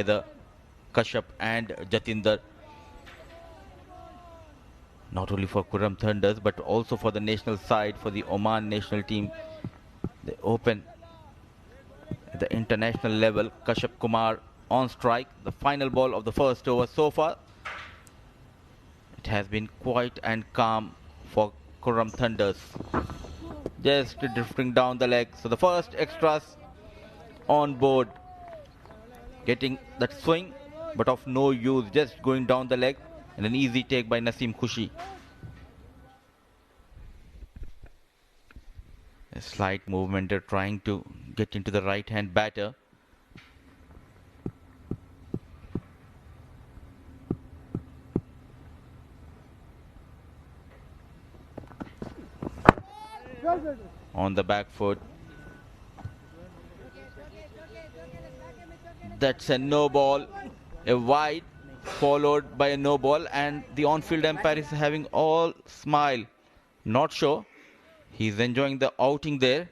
the Kashyap and Jatinder, not only for Kurram Thunders but also for the national side, for the Oman national team. They open at the international level. Kashyap Kumar on strike. The final ball of the first over so far. It has been quiet and calm for Kurram Thunders. Just drifting down the leg. So the first extras on board, getting that swing but of no use, just going down the leg, and an easy take by Naseem Khushi. A slight movement, they're trying to get into the right hand batter. On the back foot. That's a no ball, a wide followed by a no ball, and the on-field umpire is having all smile. Not sure. He's enjoying the outing there.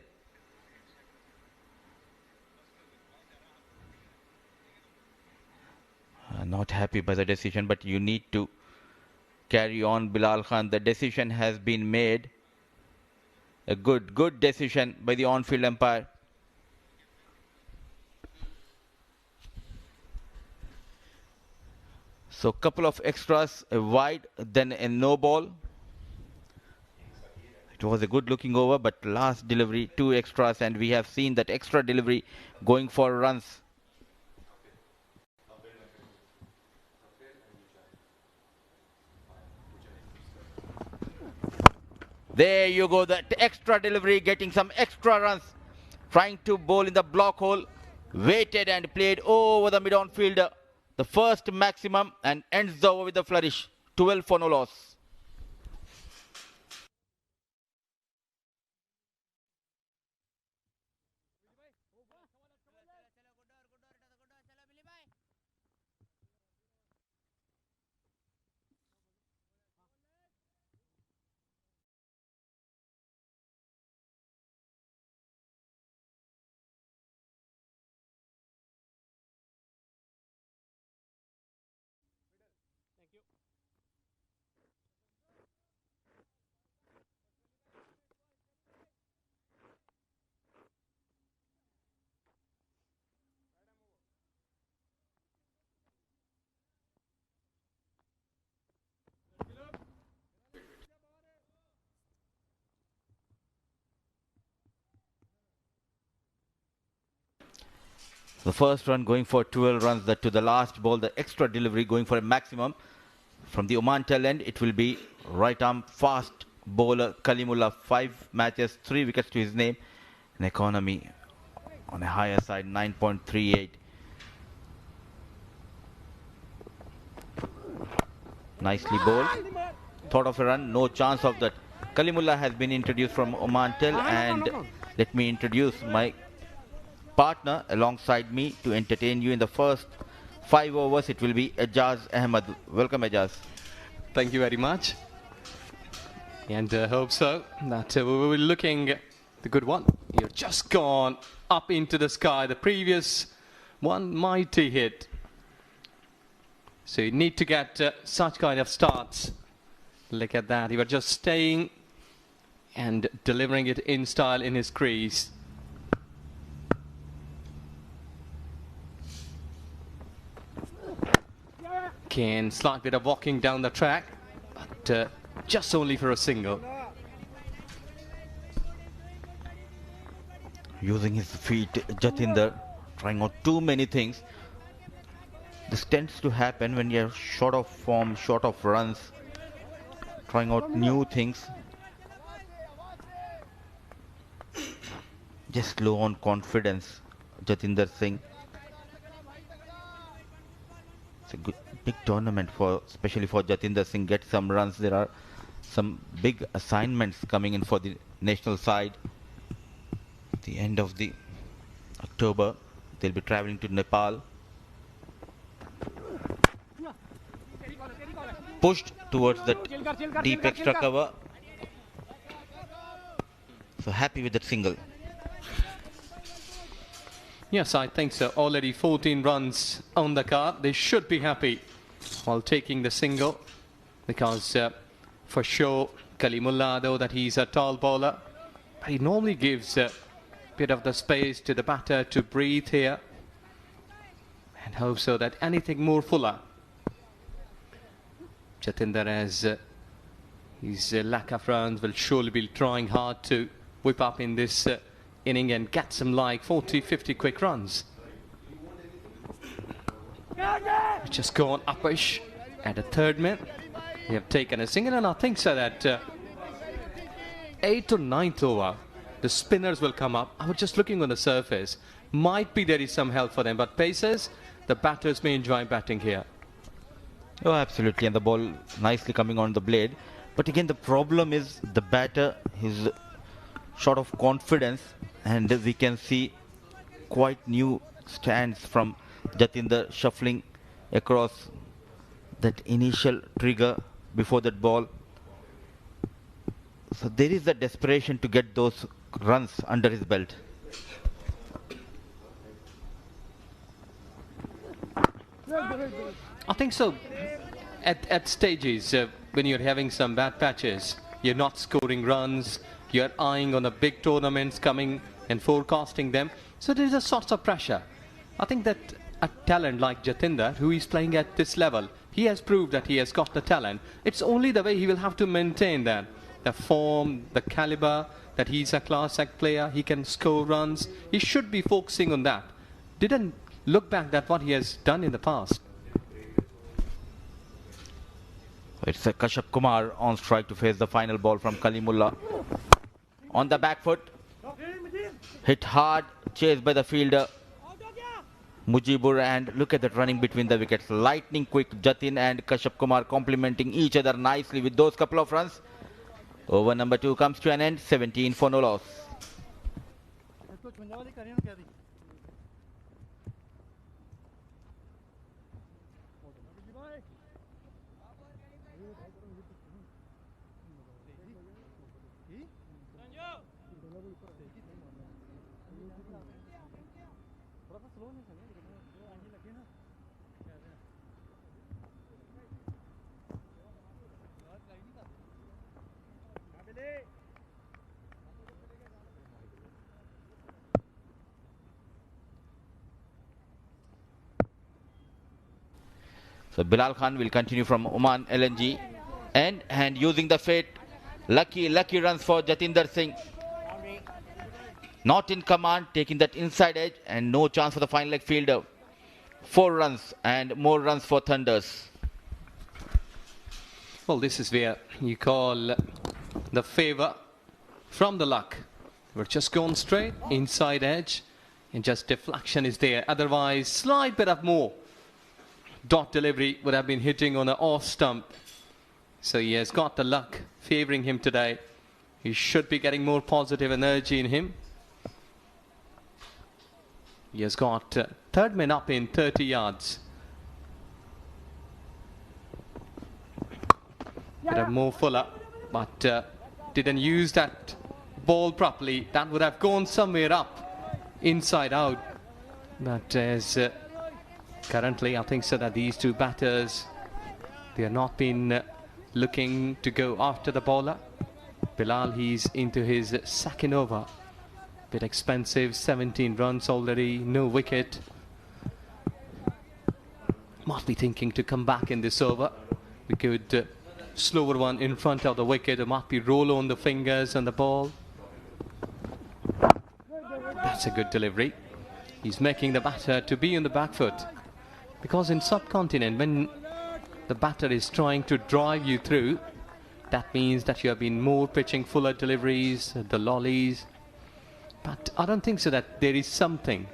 Not happy by the decision, but you need to carry on, Bilal Khan. The decision has been made. A good decision by the on-field umpire. So couple of extras, a wide, then a no ball. It was a good looking over, but last delivery, 2 extras, and we have seen that extra delivery going for runs. There you go, that extra delivery, getting some extra runs. Trying to bowl in the block hole. Waited and played over the mid-on fielder. The first maximum, and ends the over with a flourish. 12 for no loss. The first run going for 12 runs, that to the last ball, the extra delivery going for a maximum. From the Oman tail end, it will be right arm fast bowler Kalimullah. 5 matches, 3 wickets to his name. An economy on a higher side, 9.38. Nicely bowled. Thought of a run, no chance of that. Kalimullah has been introduced from Oman tail, and let me introduce my partner alongside me to entertain you in the first 5 overs. It will be Ejaz Ahmed. Welcome, Ejaz. Thank you very much. And I hope so that we will be looking at the good one. You've just gone up into the sky. The previous one, mighty hit. So you need to get such kind of starts. Look at that. You were just staying and delivering it in style in his crease. Again, slight bit of walking down the track, but just only for a single. Using his feet, Jatinder, trying out too many things. This tends to happen when you're short of form, short of runs, trying out new things. Just low on confidence, Jatinder Singh. It's a good, big tournament for, especially for Jatinder Singh. Get some runs. There are some big assignments coming in for the national side. At the end of the October, they'll be traveling to Nepal. Pushed towards the deep extra cover. So happy with that single. Yes, I think so. Already 14 runs on the card. They should be happy while taking the single, because for sure Kalimullah, though that he's a tall bowler, but he normally gives a bit of the space to the batter to breathe here, and hope so that anything more fuller. Jatinder, as his lack of runs, will surely be trying hard to whip up in this inning and get some like 40-50 quick runs. Just gone uppish at the third man. They have taken a single, and I think so that 8th or 9th over, the spinners will come up. I was just looking on the surface. Might be there is some help for them, but Pacers, the batters may enjoy batting here. Oh, absolutely, and the ball nicely coming on the blade. But again, the problem is the batter, his short of confidence, and we can see quite new stands from Jatinder shuffling across that initial trigger before that ball. So there is a desperation to get those runs under his belt. I think so. At stages, when you're having some bad patches, you're not scoring runs, you're eyeing on the big tournaments coming and forecasting them. So there's a sort of pressure. I think that a talent like Jatinder, who is playing at this level, he has proved that he has got the talent. It's only the way he will have to maintain that. The form, the caliber, that he's a class act player, he can score runs. He should be focusing on that. Didn't look back at what he has done in the past. It's a Kashyap Kumar on strike to face the final ball from Kalimullah. On the back foot. Hit hard, chased by the fielder Mujibur, and look at that running between the wickets. Lightning quick Jatin and Kashyap Kumar complementing each other nicely with those couple of runs. Over number 2 comes to an end, 17 for no loss. So Bilal Khan will continue from Oman LNG, and using the fate, lucky runs for Jatinder Singh. Not in command, taking that inside edge, and no chance for the final leg fielder. 4 runs and more runs for Thunders. Well, this is where you call the favour from the luck. We're just going straight, inside edge, and just deflection is there. Otherwise, slight bit of more dot delivery would have been hitting on an off stump. So he has got the luck favouring him today. He should be getting more positive energy in him. He has got third man up in 30 yards. Bit of more fuller, but didn't use that ball properly. That would have gone somewhere up, inside out. But as currently, I think so that these two batters, they have not been looking to go after the bowler. Bilal, he's into his second over. Bit expensive, 17 runs already, no wicket. Must be thinking to come back in this over. We could slower one in front of the wicket. It might be roll on the fingers and the ball. That's a good delivery. He's making the batter to be on the back foot. Because in subcontinent, when the batter is trying to drive you through, that means that you have been more pitching fuller deliveries, the lollies. But I don't think so that there is something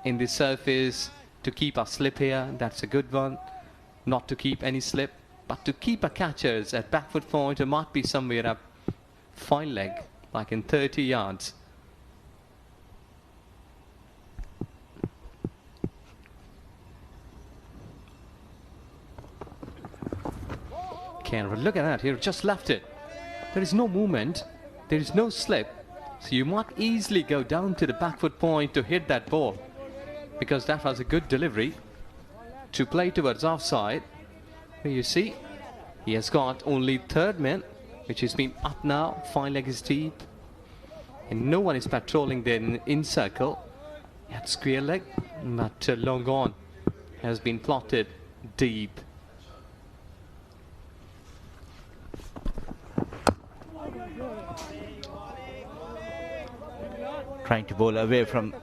in the surface to keep a slip here. That's a good one. Not to keep any slip, but to keep a catchers at back foot point. It might be somewhere up fine leg, like in 30 yards. Canberra, look at that, he just left it. There is no movement, there is no slip, so you might easily go down to the back foot point to hit that ball. because that was a good delivery to play towards offside. Here you see he has got only third man, which has been up now. 5 legs deep, and no one is patrolling the in circle. At square leg, but long on has been plotted deep. Trying to bowl away from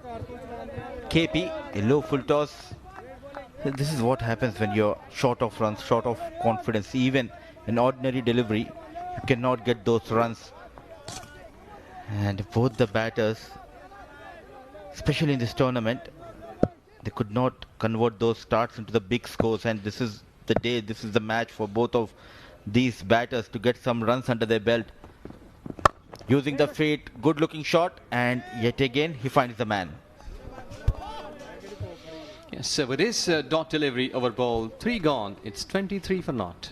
KP, a low full toss. This is what happens when you're short of runs, short of confidence. Even an ordinary delivery, you cannot get those runs. And both the batters, especially in this tournament, they could not convert those starts into the big scores, and this is the day, this is the match for both of these batters to get some runs under their belt. Using the fade, good looking shot, and yet again he finds the man. Yes, so it is dot delivery over ball. 3 gone. It's 23 for naught.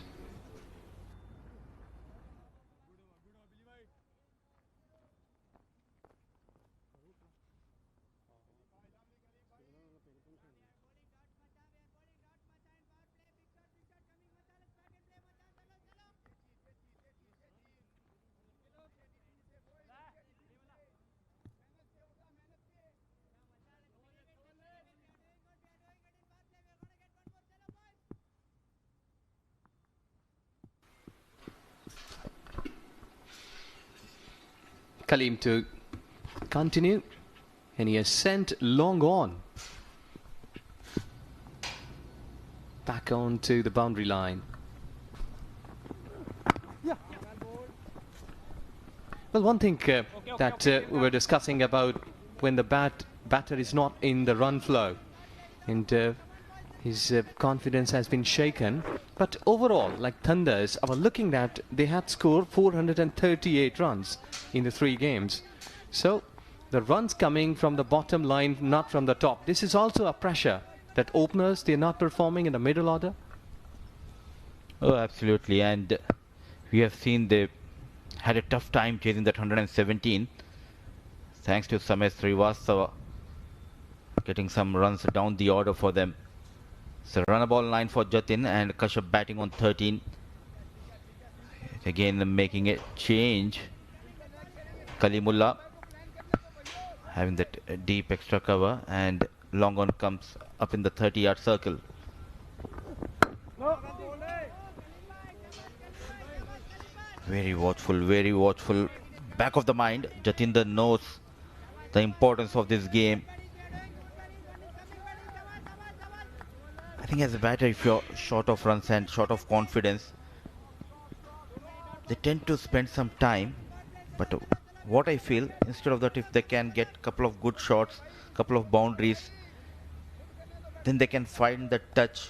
Kaleem to continue, and he has sent long on. Back on to the boundary line. Well, one thing that we were discussing about when the batter is not in the run flow, and his confidence has been shaken. But overall, like Thunders, I was looking at, they had scored 438 runs in the 3 games. So the runs coming from the bottom line, not from the top. This is also a pressure that openers, they're not performing in the middle order. Oh, absolutely. And we have seen they had a tough time chasing that 117. Thanks to Samesh Srivastava getting some runs down the order for them. So run a ball 9 for Jatin, and Kashyap batting on 13. Again making a change. Kalimullah having that deep extra cover, and long on comes up in the 30-yard circle. Very watchful. Back of the mind, Jatinder knows the importance of this game. I think as a batter, if you're short of runs and short of confidence, they tend to spend some time. But what I feel, instead of that, if they can get a couple of good shots, couple of boundaries, then they can find the touch,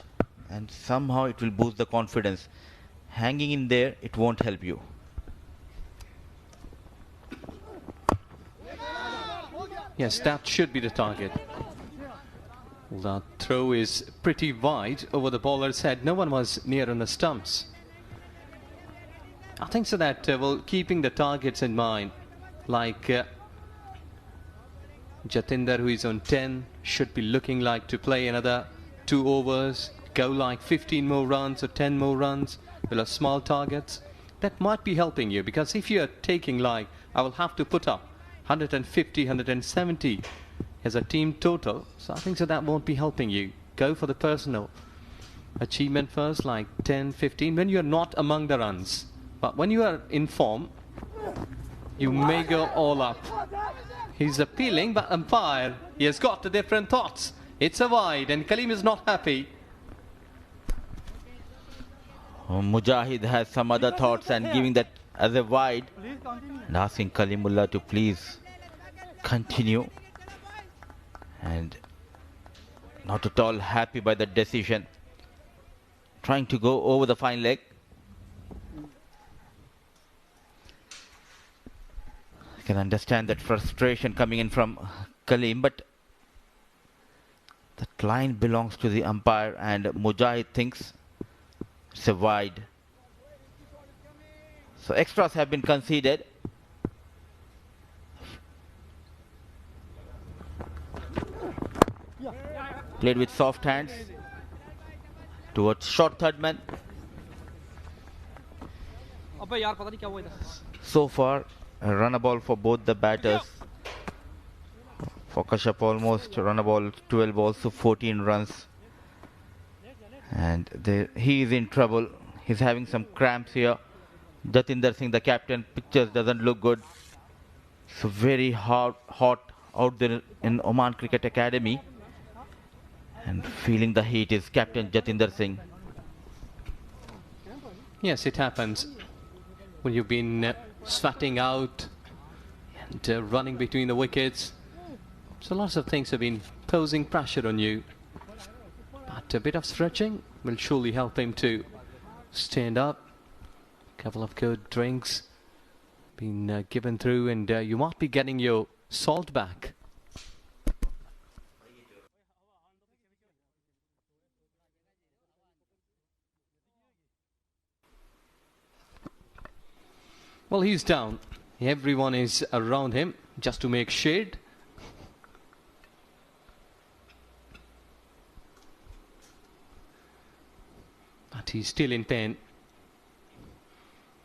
and somehow it will boost the confidence. Hanging in there, it won't help you. Yes, that should be the target. That throw is pretty wide over the bowler's head. No one was near on the stumps. I think so that, well, keeping the targets in mind, like Jatinder, who is on 10, should be looking like to play another 2 overs, go like 15 more runs or 10 more runs, with small targets. That might be helping you, because if you are taking like, I will have to put up 150, 170 as a team total, so I think so that won't be helping you. Go for the personal achievement first, like 10, 15, when you're not among the runs. But when you are in form, you may go all up. He's appealing, but umpire, he has got the different thoughts. It's a wide, and Kaleem is not happy. Mujahid has some other thoughts and giving that as a wide, and asking Kalimullah to please continue. And not at all happy by that decision. Trying to go over the fine leg. I can understand that frustration coming in from Kaleem, but that line belongs to the umpire, and Mujahid thinks it's a wide. So extras have been conceded. Played with soft hands towards short third man. So far, a run a ball for both the batters. For Kashyap, almost run a ball 12 balls to 14 runs. And he is in trouble. He's having some cramps here. Jatinder Singh, the captain, pictures doesn't look good. So very hot out there in Oman Cricket Academy. And feeling the heat is Captain Jatinder Singh. Yes, it happens when you've been sweating out and running between the wickets. So lots of things have been posing pressure on you. But a bit of stretching will surely help him to stand up. A couple of good drinks been given through, and you might be getting your salt back. Well, he's down. Everyone is around him just to make shade. But he's still in pain.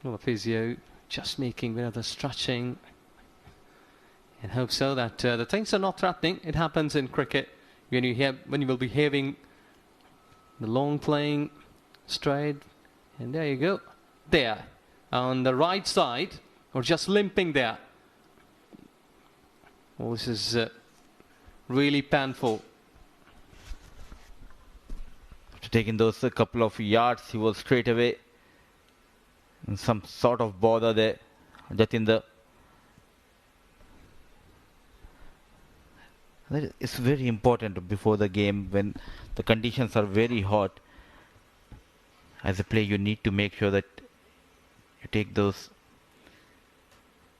Well, the physio just making a bit of the stretching. And hope so that the things are not threatening. It happens in cricket when you will be having the long playing straight. And there you go. There. On the right side, or just limping there. Well, this is really painful. After taking those a couple of yards, he was straight away in some sort of bother there. Jatinder. It's very important before the game when the conditions are very hot. As a player, you need to make sure that you take those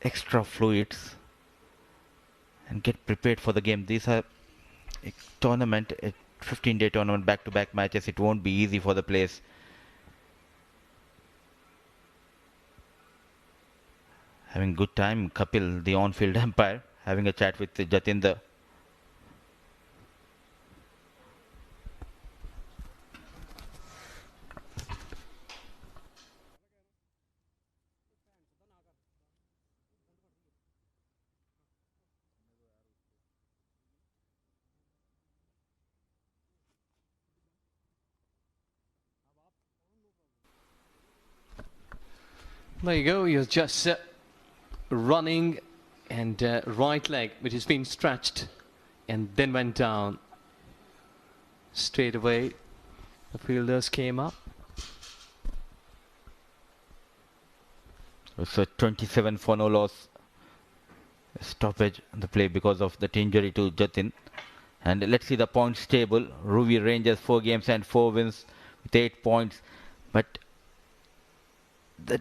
extra fluids and get prepared for the game. These are a tournament, a 15-day tournament, back-to-back matches. It won't be easy for the players. Having good time, Kapil, the on-field umpire, having a chat with Jatinder. There you go. You're just running, and right leg which has been stretched and then went down. Straight away the fielders came up. It's a 27 for no loss. A stoppage on the play because of that injury to Jatin. And let's see the points table. Ruwi Rangers 4 games and 4 wins with 8 points. But the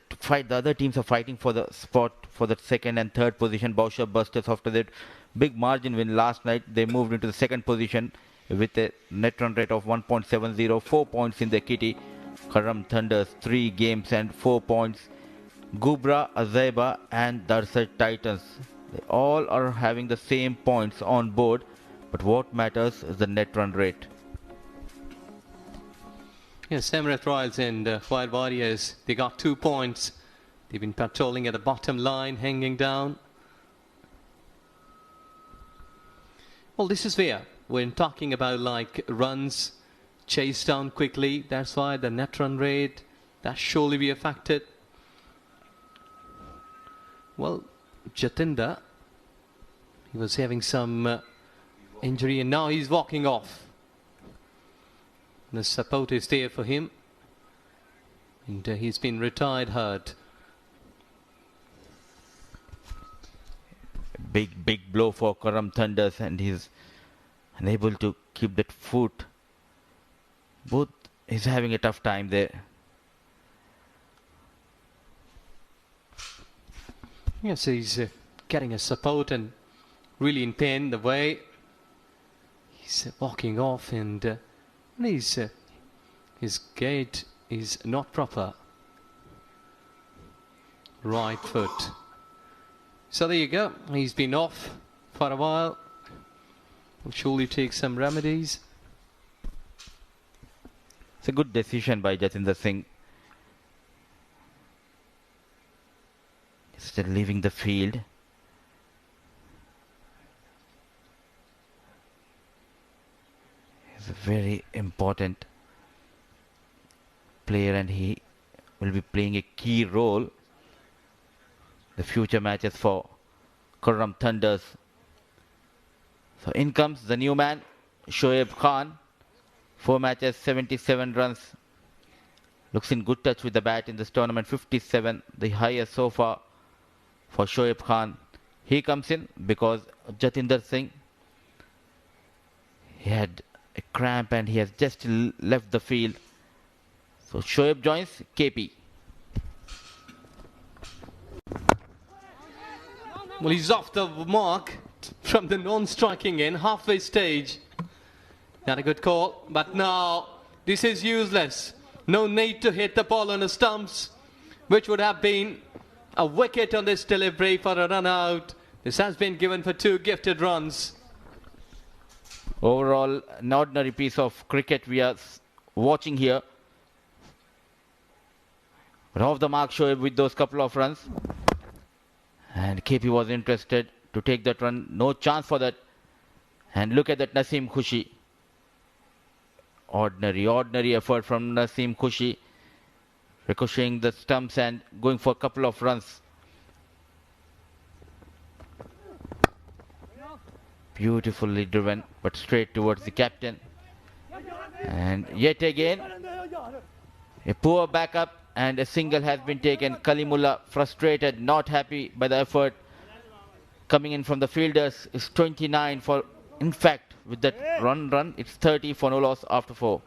other teams are fighting for the spot for the second and third position. Bausha Busters, after that big margin win last night, they moved into the second position with a net run rate of 1.70, 4 points in the kitty. Karam Thunders 3 games and 4 points. Gubra, Azaiba and Darsat Titans, they all are having the same points on board, but what matters is the net run rate. Yes, Emirates Royals and Fire Warriors, they got 2 points. They've been patrolling at the bottom line, hanging down. Well, this is where when talking about like runs chased down quickly, that's why the net run rate, that surely be affected. Well, Jatinder, he was having some injury and now he's walking off. The support is there for him, and he's been retired hurt. Big blow for Karam Thunders, and he's unable to keep that foot. He's having a tough time there. Yes, he's getting a support and really in pain the way he's walking off, and his gait is not proper. Right foot. So there you go. He's been off for a while. We'll surely take some remedies. It's a good decision by Jatinder Singh. Still leaving the field. He's a very important player and he will be playing a key role the future matches for Kurram Thunders. So in comes the new man, Shoaib Khan. 4 matches, 77 runs. Looks in good touch with the bat in this tournament. 57, the highest so far for Shoaib Khan. He comes in because Jatinder Singh, he had a cramp and he has just left the field. So Shoaib joins KP. Well, he's off the mark from the non-striking end, halfway stage. Not a good call, but now this is useless. No need to hit the ball on the stumps, which would have been a wicket on this delivery for a run out. This has been given for 2 gifted runs. Overall, an ordinary piece of cricket we are watching here. But off the mark, Shoaib with those couple of runs. And KP was interested to take that run. No chance for that. And look at that Naseem Khushi. Ordinary effort from Naseem Khushi. Ricocheting the stumps and going for a couple of runs. Beautifully driven, but straight towards the captain. And yet again, a poor backup and a single has been taken. Kalimullah frustrated, not happy by the effort. Coming in from the fielders is 29 for, in fact, with that run, it's 30 for no loss after 4.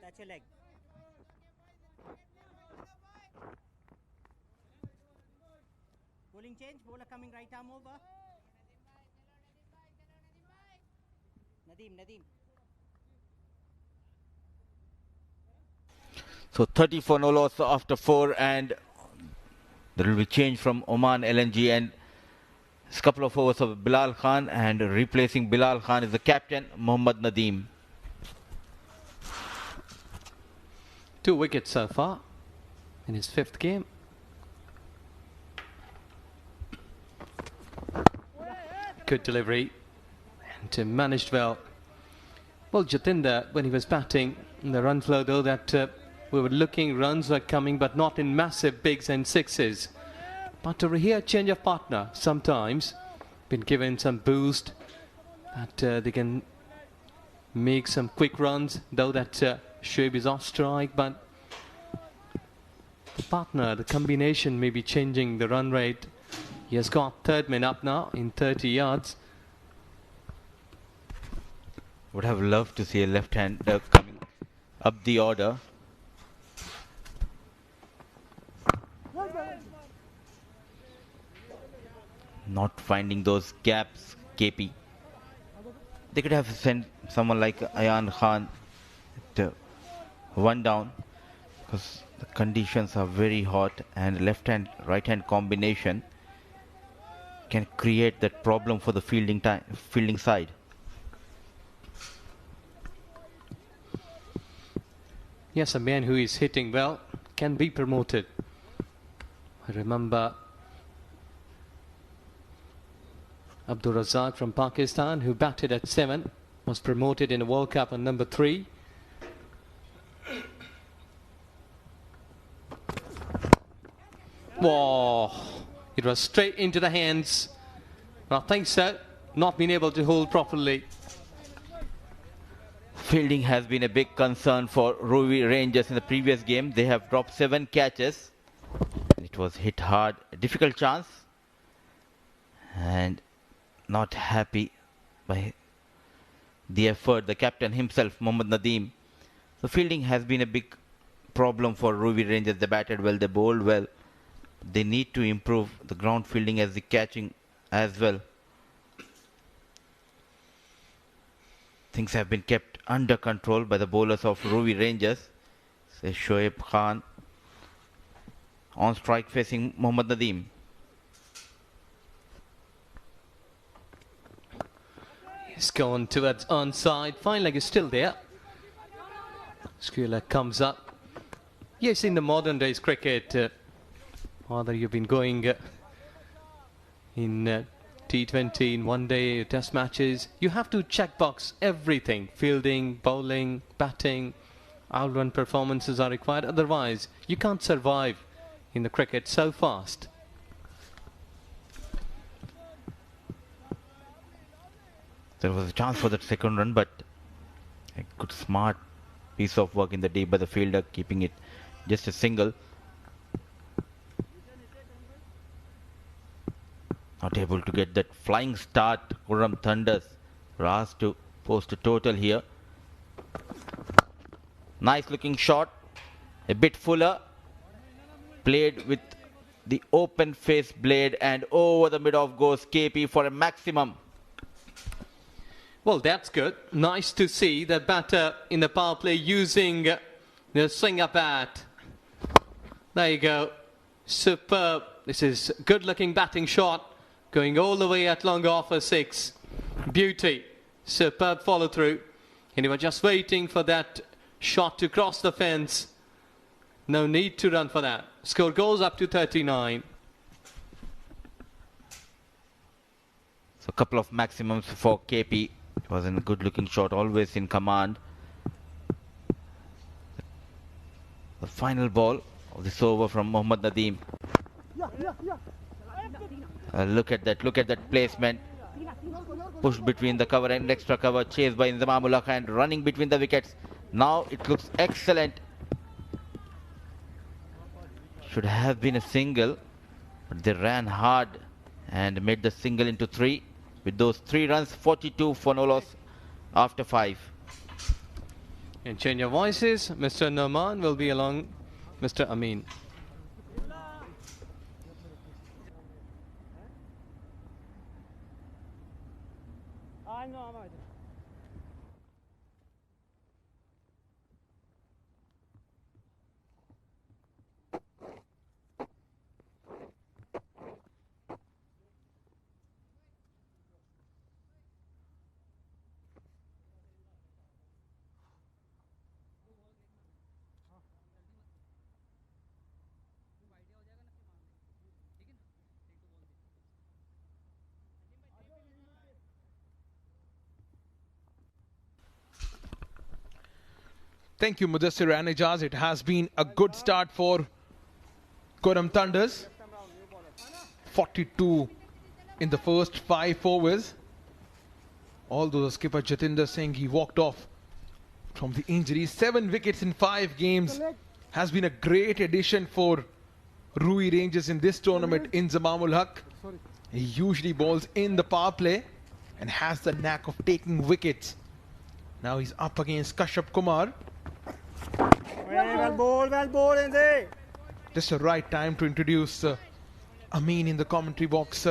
Touch your leg. Bowling change. Bowler coming right arm over. Nadeem. So 30 for no loss after 4, and there will be change from Oman LNG, and a couple of overs of Bilal Khan, and replacing Bilal Khan is the captain Mohammad Nadeem. 2 wickets so far in his 5th game. Good delivery and managed well. Well, Jatinder, when he was batting in the run flow, though, that we were looking, runs were coming, but not in massive bigs and sixes. But to hear change of partner, sometimes been given some boost that they can make some quick runs, though that Shoaib is off strike, but the partner, the combination may be changing the run rate. He has got 3rd man up now in 30 yards. Would have loved to see a left-hander coming up the order. Not finding those gaps, KP. They could have sent someone like Ayan Khan at 1 down, because the conditions are very hot and left hand right hand combination can create that problem for the fielding side. Yes, a man who is hitting well can be promoted. I remember Abdul Razak from Pakistan, who batted at 7, was promoted in a World Cup on number 3. Whoa! It was straight into the hands. I think so. Not been able to hold properly. Fielding has been a big concern for Ruwi Rangers in the previous game. They have dropped 7 catches. It was hit hard, a difficult chance, and not happy by the effort, the captain himself, Mohammad Nadeem. So fielding has been a big problem for Ruwi Rangers. They batted well, they bowled well, They need to improve the ground fielding as the catching as well. Things have been kept under control by the bowlers of Ruwi Rangers. Say Shoaib Khan on strike facing Mohammad Nadeem. He's gone towards onside. Fine leg is still there. Squealer comes up. Yes, in the modern days cricket, whether you've been going in T20, in one-day test matches, you have to check box everything. Fielding, bowling, batting, outrun performances are required. Otherwise, you can't survive in the cricket so fast. There was a chance for that second run, but a good smart piece of work in the deep by the fielder, keeping it just a single. Not able to get that flying start. Khurram Thunders were asked to post a total here. Nice looking shot. A bit fuller. Played with the open face blade, and over the mid-off goes KP for a maximum. Well, that's good. Nice to see the batter in the power play using the swinger bat. There you go. Superb. This is good looking batting shot. Going all the way at long off for 6. Beauty. Superb follow through. And you were just waiting for that shot to cross the fence. No need to run for that. Score goes up to 39. So a couple of maximums for KP. It was a good looking shot, always in command. The final ball of this over from Mohammad Nadeem. Look at that placement. Pushed between the cover and extra cover, chased by Inzamamul Haq and running between the wickets. Now it looks excellent. Should have been a single, but they ran hard and made the single into 3. With those 3 runs, 42 for no loss after 5. And change of voices. Mr. Noman will be along Mr. Amin. Thank you, Mudassir and Ijaz. It has been a good start for Khurram Thunders. 42 in the first 5 overs. Although the skipper Jatinder Singh, he walked off from the injury. 7 wickets in 5 games. Has been a great addition for Ruwi Rangers in this tournament. Inzamamul Haq. He usually bowls in the power play and has the knack of taking wickets. Now he's up against Kashyap Kumar. Just the right time to introduce Amin in the commentary box.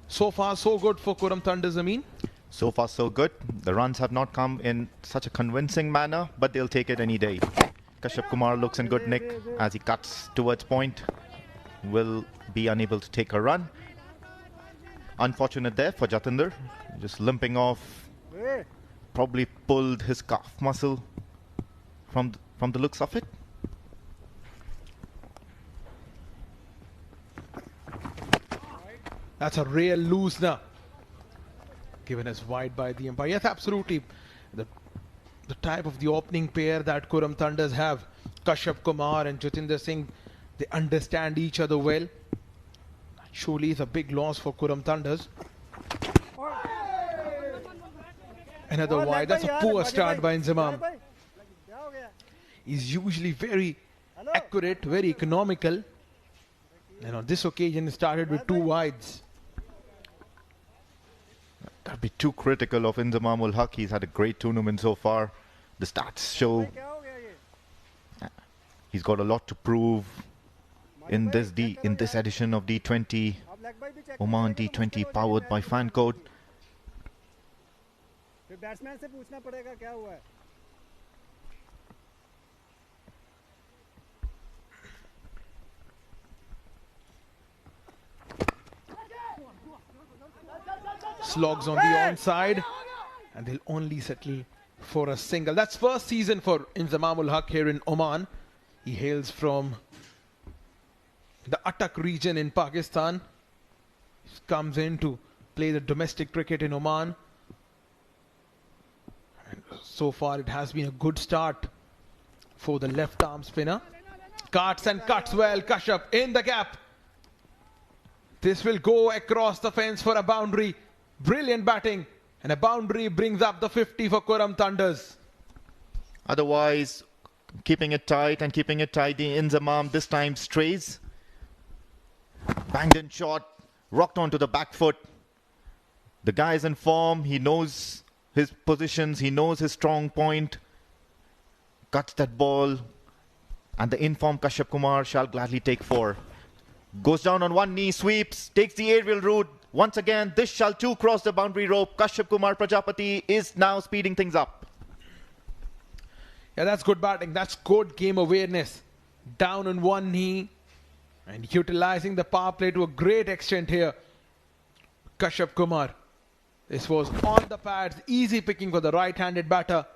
So far so good for Khurram Thunders, Amin. So far so good. The runs have not come in such a convincing manner, but they'll take it any day. Kashyap Kumar looks in good nick as he cuts towards point. Will be unable to take a run. Unfortunate there for Jatinder. Just limping off. Probably pulled his calf muscle from the looks of it. That's a real loosener, given as wide by the umpire. Yes, absolutely. The type of the opening pair that Khurram Thunders have, Kashyap Kumar and Jatinder Singh, they understand each other well. Surely it's a big loss for Khurram Thunders. Another wide. That's a poor start by Inzamam. He's usually very accurate, very economical. And on this occasion, he started with 2 wides. That'd be too critical of Inzamamul Haq. He's had a great tournament so far. The stats show he's got a lot to prove. in this edition of D20, Oman D20 powered by Fan Code. Batsman से पूछना पड़ेगा क्या हुआ है. Slogs on the onside, and they'll only settle for a single. That's first season for Inzamam ul Haq here in Oman. He hails from the Attak region in Pakistan. He comes in to play the domestic cricket in Oman. And so far it has been a good start for the left arm spinner. Cuts and cuts well. Kashyap in the gap. This will go across the fence for a boundary. Brilliant batting, and a boundary brings up the 50 for Kurram Thunders. Otherwise, keeping it tight and keeping it tidy. Inzamam this time strays. Banged in shot, rocked onto the back foot. The guy is in form. He knows his positions. He knows his strong point. Cuts that ball, and the informed Kashyap Kumar shall gladly take 4. Goes down on one knee, sweeps, takes the aerial route. Once again, this shall too cross the boundary rope. Kashyap Kumar Prajapati is now speeding things up. Yeah, that's good batting. That's good game awareness. Down on one knee and utilizing the power play to a great extent here. Kashyap Kumar. This was on the pads. Easy picking for the right-handed batter.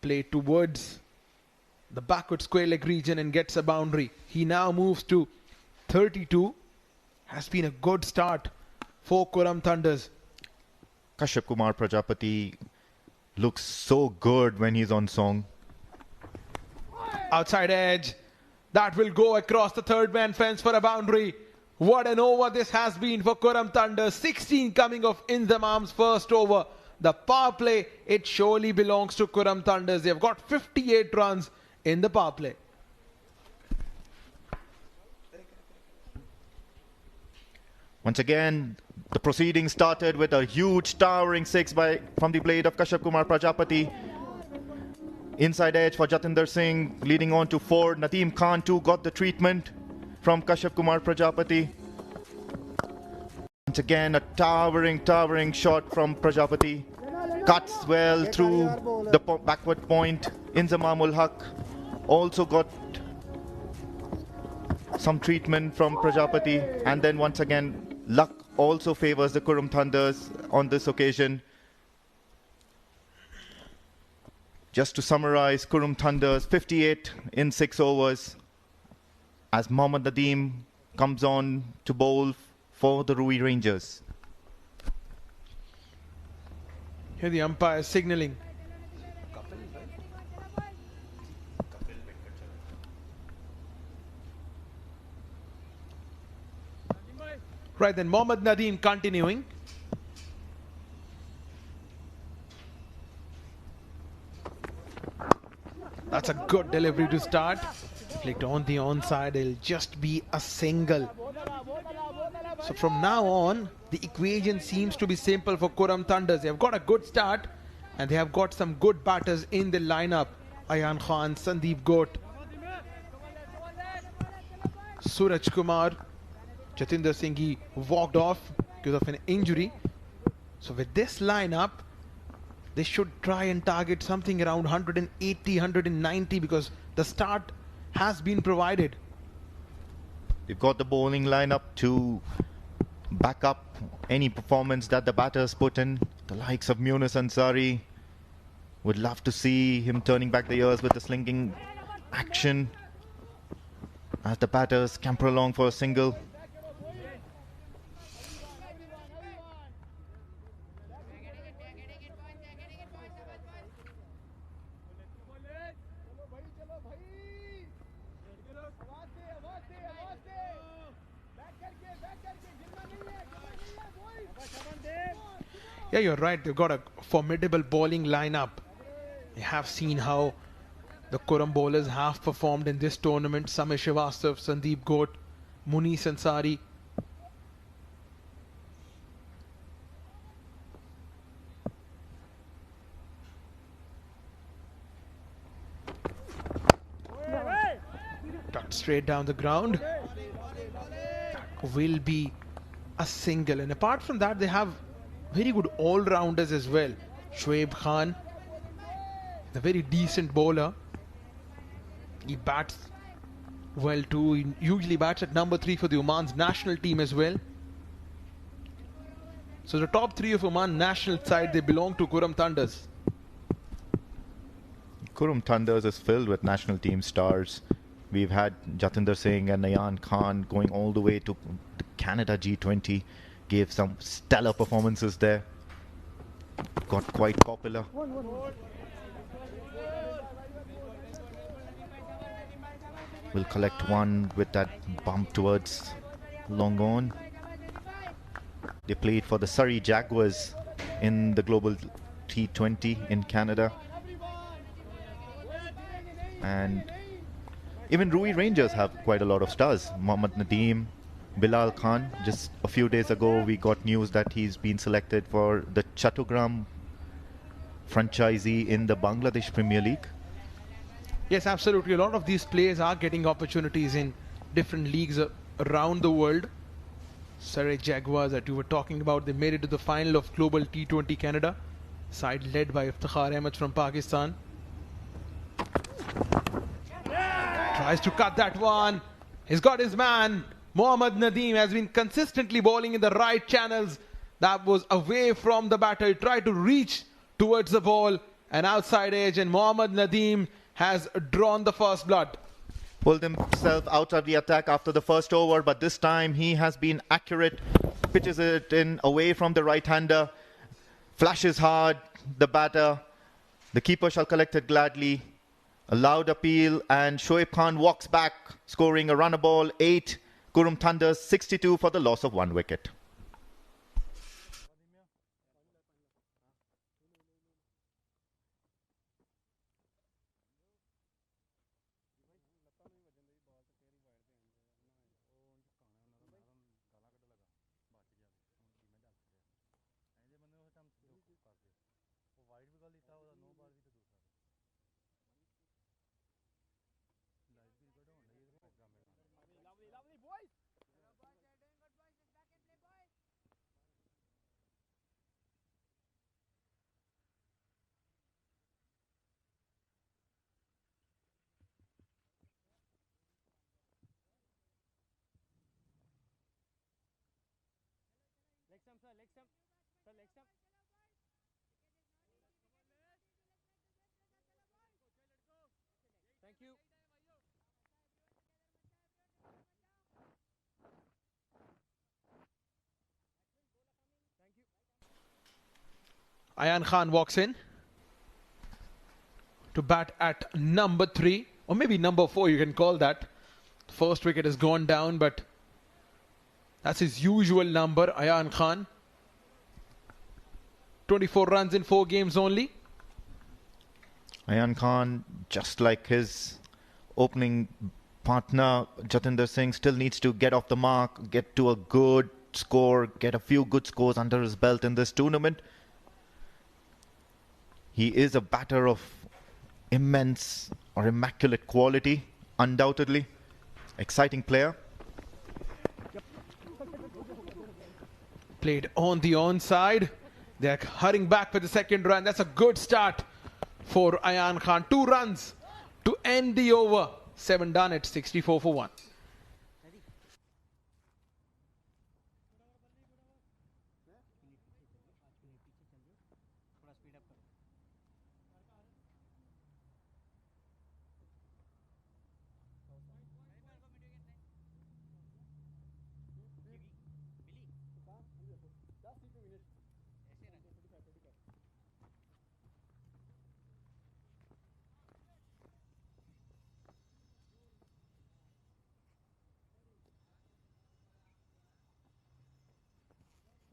Played towards the backward square leg region and gets a boundary. He now moves to 32. Has been a good start for Kurram Thunders. Kashyap Kumar Prajapati looks so good when he's on song. Outside edge. That will go across the third man fence for a boundary. What an over this has been for Kurram Thunders. 16 coming of Inzamam's first over. The power play, it surely belongs to Kurram Thunders. They've got 58 runs in the power play. Once again, the proceedings started with a huge towering 6 from the blade of Kashyap Kumar Prajapati. Inside edge for Jatinder Singh, leading on to 4. Nadeem Khan too got the treatment from Kashyap Kumar Prajapati. Once again, a towering shot from Prajapati. Cuts well through the backward point. Inzamam ul Haq also got some treatment from Prajapati, and then once again luck also favors the Kurram Thunders on this occasion. Just to summarize, Kurram Thunders 58 in 6 overs as Mohammad Nadeem comes on to bowl for the Ruwi Rangers. Here the umpire is signalling. Right then, Mohammad Nadeem continuing. That's a good delivery to start. Flicked on the onside, it'll just be a single. So from now on, the equation seems to be simple for Kurram Thunders. They have got a good start and they have got some good batters in the lineup. Ayan Khan, Sandeep Goat, Suraj Kumar. Jatinder Singh, he walked off because of an injury. So with this lineup, they should try and target something around 180, 190 because the start has been provided. They've got the bowling lineup to back up any performance that the batters put in. The likes of Munus Ansari. Would love to see him turning back the years with the slinging action as the batters scamper along for a single. Yeah, you're right. They've got a formidable bowling lineup. You have seen how the Kurram bowlers have performed in this tournament. Samir Srivastav, Sandeep Goat, Munish Ansari. Tucked straight down the ground. will be a single. And apart from that, they have very good all-rounders as well. Shoaib Khan, a very decent bowler. He bats well too. He usually bats at number 3 for the Oman's national team as well. So the top 3 of Oman national side, they belong to Kurram Thunders. Kurram Thunders is filled with national team stars. We've had Jatinder Singh and Ayan Khan going all the way to the Canada G20. Gave some stellar performances there. Got quite popular. Will collect one with that bump towards long on. They played for the Surrey Jaguars in the Global T20 in Canada. And even Ruwi Rangers have quite a lot of stars. Mohammad Nadeem, Bilal Khan. Just a few days ago we got news that he's been selected for the Chattogram franchisee in the Bangladesh Premier League. Yes, absolutely. A lot of these players are getting opportunities in different leagues around the world. Surrey Jaguars that you were talking about, they made it to the final of Global T20 Canada. Side led by Iftikhar Ahmed from Pakistan. Tries to cut that one. He's got his man. Mohammad Nadeem has been consistently bowling in the right channels. That was away from the batter. He tried to reach towards the ball. An outside edge, and Mohammad Nadeem has drawn the first blood. Pulled himself out of the attack after the first over, but this time he has been accurate. Pitches it in away from the right-hander. Flashes hard, the batter. The keeper shall collect it gladly. A loud appeal, and Shoaib Khan walks back, scoring a runner ball, 8. Kurram Thunders 62 for the loss of 1 wicket. Leg stump, sir, leg stump. Sir, leg stump. Thank you. Ayan Khan walks in to bat at number 3, or maybe number 4, you can call that. First wicket has gone down, but that's his usual number, Ayan Khan. 24 runs in 4 games only. Ayan Khan, just like his opening partner, Jatinder Singh, still needs to get off the mark, get to a good score, get a few good scores under his belt in this tournament. He is a batter of immense or immaculate quality, undoubtedly. Exciting player. Played on the onside. They're hurrying back for the second run. That's a good start for Ayan Khan. 2 runs to end the over. 7 done at 64 for 1.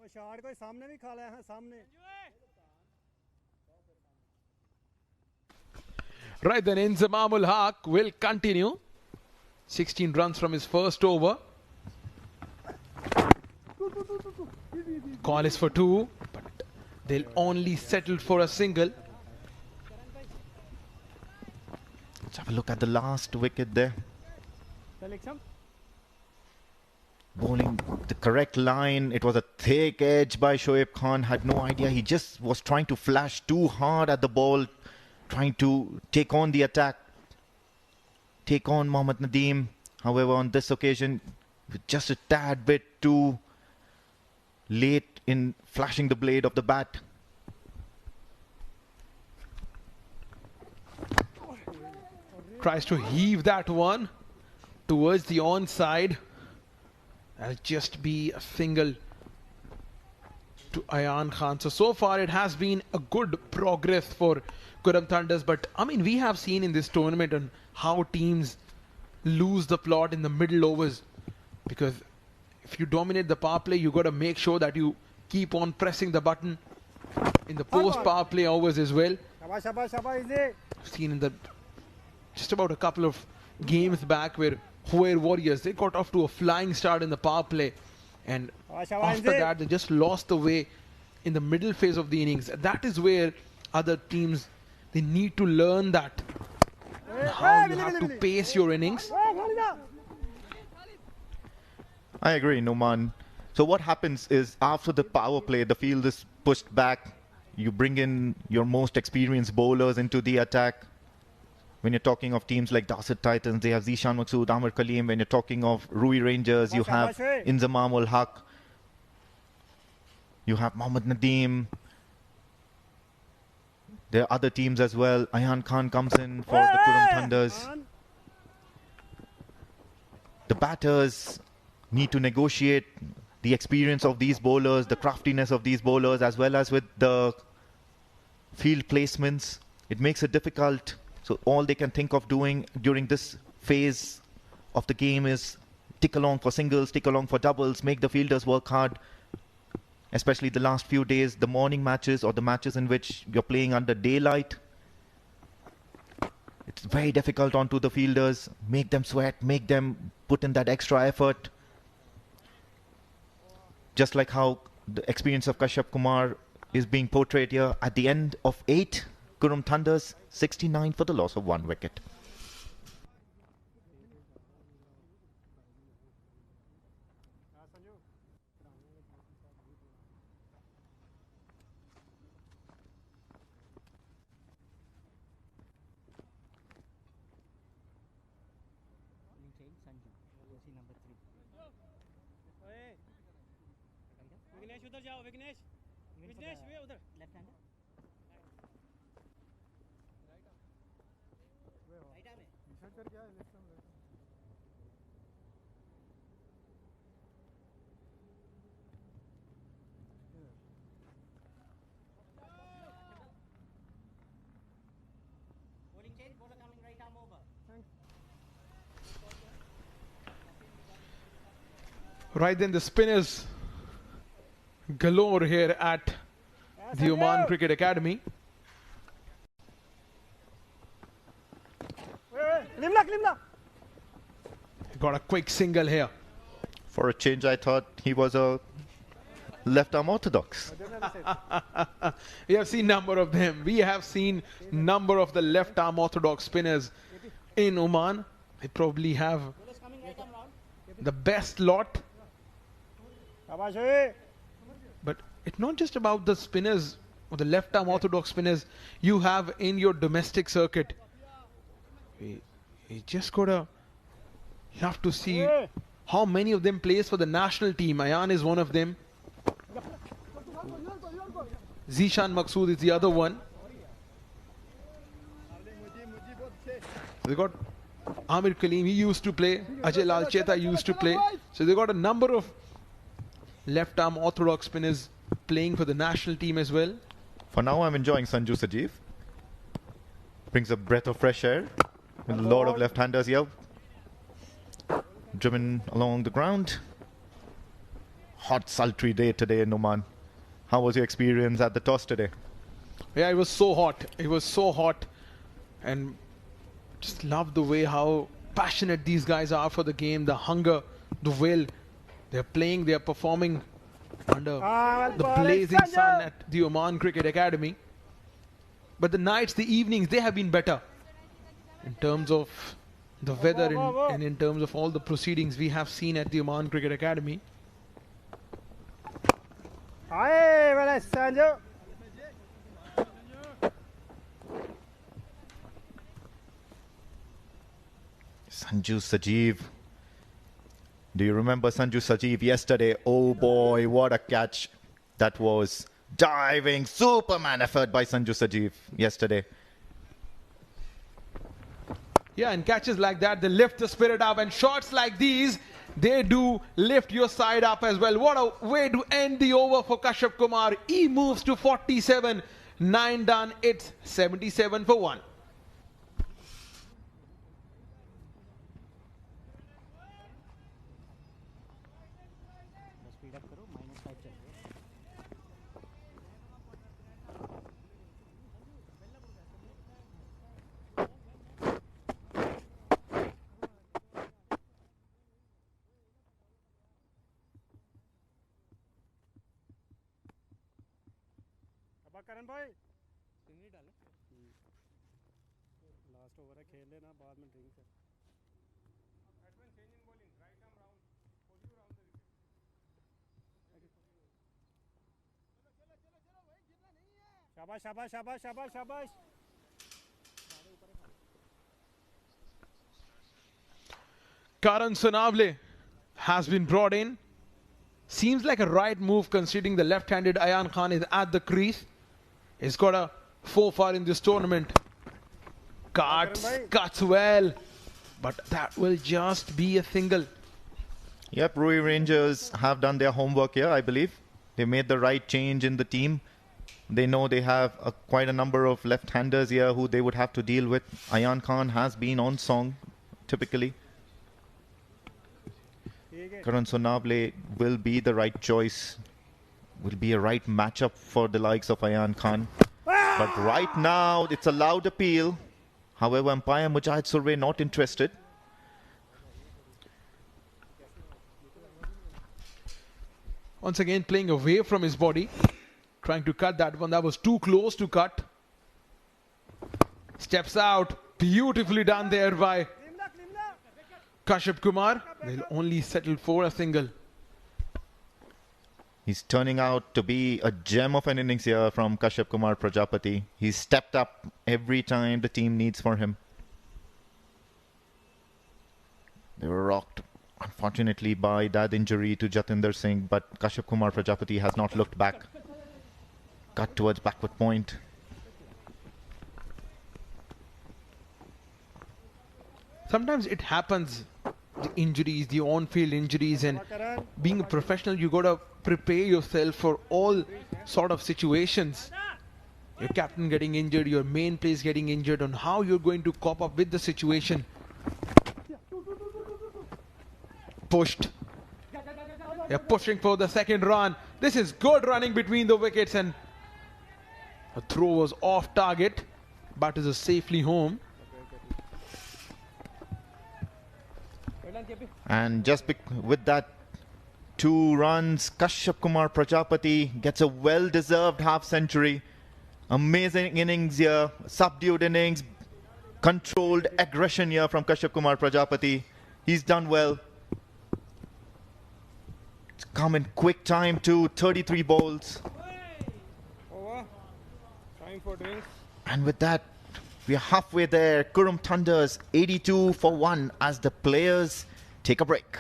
Shot कोई सामने भी खा लाया है सामने. Right then, Inzamamul Haq will continue. 16 runs from his first over. Call is for 2, but they'll only settle for a single. Let's have a look at the last wicket there. bowling the correct line. It was a thick edge by Shoaib Khan. Had no idea. He just was trying to flash too hard at the ball, trying to take on the attack, take on Mohammad Nadeem. However, on this occasion, just a tad bit too late in flashing the blade of the bat. Tries to heave that one towards the onside. That'll just be a single to Ayan Khan. So far it has been a good progress for Kurram Thunders, but I mean, we have seen in this tournament on how teams lose the plot in the middle overs, because if you dominate the power play, you got to make sure that you keep on pressing the button in the post power play overs as well. Seen in the just about a couple of games back where Warriors, they got off to a flying start in the power play, and after that they just lost the way in the middle phase of the innings. That is where other teams, they need to learn that, how you have to pace your innings. I agree, Numan. So what happens is, after the power play, the field is pushed back. You bring in your most experienced bowlers into the attack. When you're talking of teams like Dorset Titans, they have Zishan Maqsood, Amir Kaleem. When you're talking of Ruwi Rangers, you have Inzamam ul Haq. You have Mohammad Nadeem. There are other teams as well. Ayan Khan comes in for the Kurram Thunders. The batters need to negotiate the experience of these bowlers, the craftiness of these bowlers, as well as with the field placements. It makes it difficult. So all they can think of doing during this phase of the game is tick along for singles, tick along for doubles, make the fielders work hard. Especially the last few days, the morning matches or the matches in which you're playing under daylight. It's very difficult onto the fielders. Make them sweat, make them put in that extra effort. Just like how the experience of Kashyap Kumar is being portrayed here. At the end of 8, Kurram Thunders 69 for the loss of 1 wicket. Vignesh, उधर जाओ Vignesh. Vignesh, वे उधर. Left hander. Right arm है. Insert कर क्या है left arm. Bowling change, bowler coming right arm over. Right then, the spinners galore here at the Oman Cricket Academy. Got a quick single here. For a change, I thought he was a left-arm orthodox. We have seen number of them. We have seen number of the left-arm orthodox spinners in Oman. They probably have the best lot. But it's not just about the spinners or the left-arm orthodox spinners you have in your domestic circuit. You just gotta have to see how many of them plays for the national team. Ayan is one of them. Zishan Maqsood is the other one. They got Amir Kaleem, he used to play. Ajay Lal Cheta used to play. So they got a number of left-arm orthodox spinners playing for the national team as well. For now, I'm enjoying Sanju Sajeev. Brings a breath of fresh air with a lot of left-handers here. Driven along the ground. Hot, sultry day today in Oman. How was your experience at the toss today? Yeah, it was so hot. It was so hot. And just love the way how passionate these guys are for the game. The hunger, the will. They're playing, they're performing under the blazing sun at the Oman Cricket Academy. But the nights, the evenings, they have been better in terms of the weather and in terms of all the proceedings we have seen at the Oman Cricket Academy. Sanju Sajeev. Do you remember Sanju Sajeev yesterday? Oh boy, what a catch. That was diving Superman effort by Sanju Sajeev yesterday. Yeah, and catches like that, they lift the spirit up, and shots like these, they do lift your side up as well. What a way to end the over for Kashyap Kumar. He moves to 47, 9 done, it's 77 for 1. Speed up करो -5 चल रही है. करण भाई swing डालो. Last over है, खेल लेना, बाद में ड्रिंक है. शाबाश शाबाश शाबाश शाबाश शाबाश. Karan Sonavle has been brought in. Seems like a right move considering the left-handed Ayan Khan is at the crease. He's got a 4-4 in this tournament. Cuts well, but that will just be a single. Yep, Ruwi Rangers have done their homework here, I believe. They made the right change in the team. They know they have quite a number of left-handers here who they would have to deal with. Ayan Khan has been on song, typically. Karan Sonavle will be the right choice. Will be a right matchup for the likes of Ayan Khan. But right now, it's a loud appeal. However, umpire Mujahid Surve not interested. Once again, playing away from his body. Trying to cut that one. That was too close to cut. Steps out. Beautifully done there by Kashyap Kumar. They'll only settle for a single. He's turning out to be a gem of an innings here from Kashyap Kumar Prajapati. He's stepped up every time the team needs for him. They were rocked, unfortunately, by that injury to Jatinder Singh, but Kashyap Kumar Prajapati has not looked back. Cut towards backward point. Sometimes it happens, the injuries, the on-field injuries, and being a professional, you got to prepare yourself for all sort of situations. Your captain getting injured, your main players getting injured, on how you're going to cope up with the situation. Pushed. They're pushing for the second run. This is good running between the wickets, and the throw was off target, but is safely home. And just with that 2 runs, Kashyap Kumar Prajapati gets a well-deserved half-century. Amazing innings here, subdued innings, controlled aggression here from Kashyap Kumar Prajapati. He's done well. It's come in quick time too, 33 balls. Over. Time for drinks. And with that, we are halfway there. Kurum Thunders 82 for 1 as the players take a break.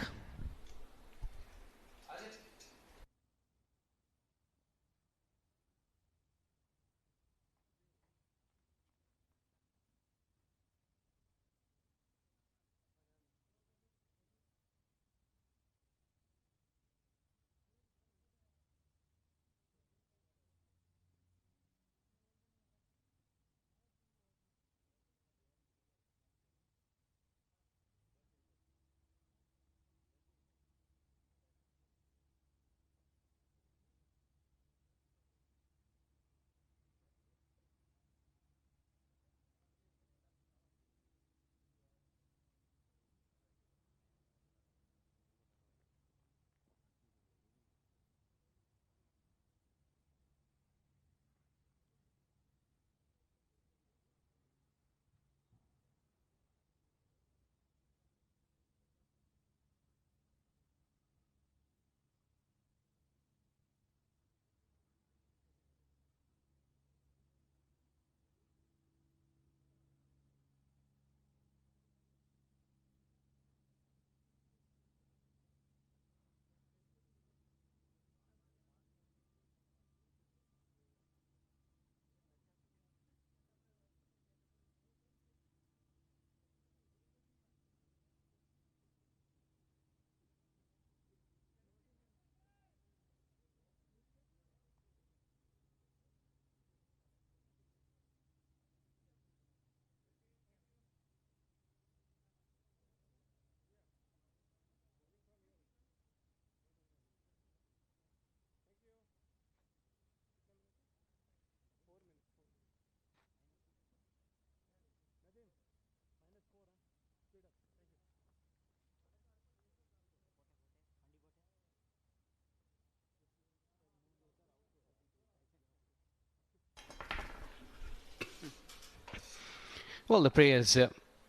Well, the players,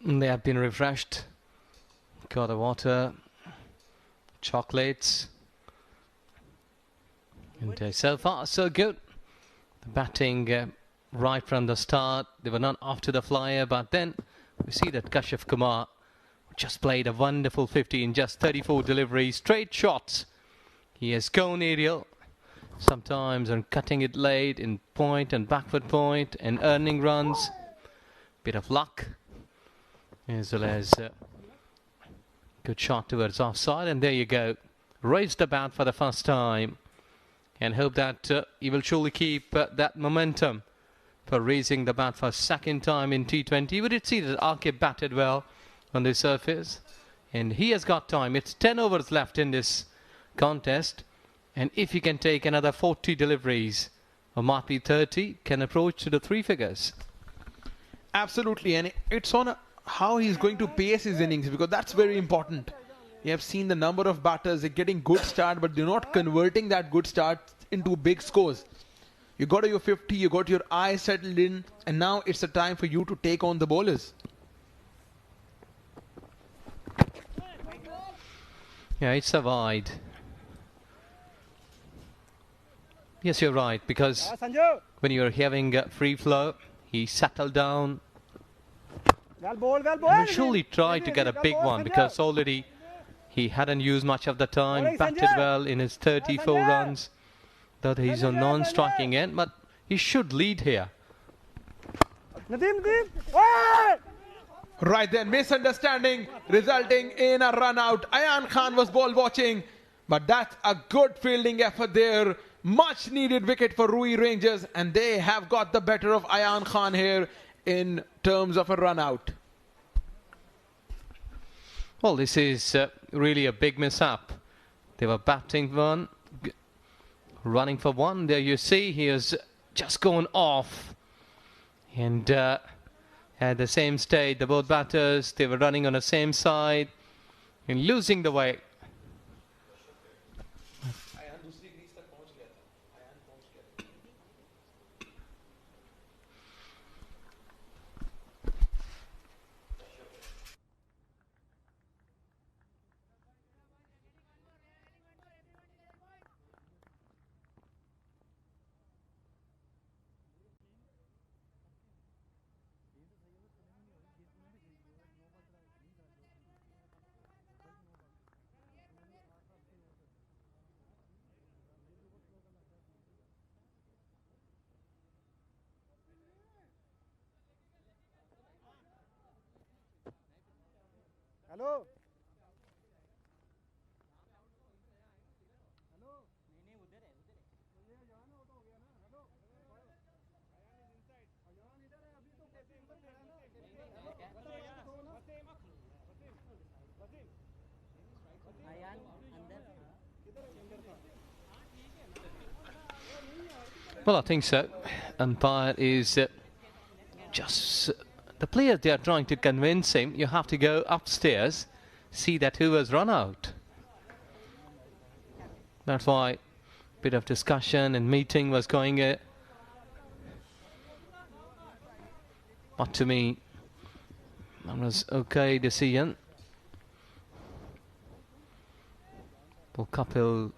they have been refreshed. Got the water, chocolates. And so far, so good. The batting right from the start. They were not off to the flyer, but then we see that Kashyap Kumar just played a wonderful 50 in just 34 deliveries. Straight shots. He has gone aerial. Sometimes on cutting it late in point and backward point and earning runs. Bit of luck. As well as good shot towards offside. And there you go. Raised the bat for the first time. And hope that he will surely keep that momentum for raising the bat for second time in T20. We did see that RK batted well on the surface. And he has got time. It's 10 overs left in this contest. And if he can take another 40 deliveries, or might be 30, can approach to the three figures. Absolutely, and it's on how he's going to pace his innings, because that's very important. You have seen the number of batters, they're getting good start, but they're not converting that good start into big scores. You got your 50, you got your eyes settled in, and now it's the time for you to take on the bowlers. Yeah, it's a wide. Yes, you're right, because when you're having free flow, he settled down. And will surely try to get a big one, because already he hadn't used much of the time, batted well in his 34 runs, though he's on non-striking end, but he should lead here. Right then, misunderstanding resulting in a run out. Ayan Khan was ball watching, but that's a good fielding effort there. Much needed wicket for Ruwi Rangers, and they have got the better of Ayan Khan here in terms of a run out. Well, this is really a big mishap. They were batting one, running for one. There you see he has just gone off. And at the same stage, the both batters, they were running on the same side and losing the way. Hello Well, I think so. Umpire is just... the players, they are trying to convince him, you have to go upstairs, see that who has run out. That's why a bit of discussion and meeting was going. But to me, that was okay decision. For Kapil,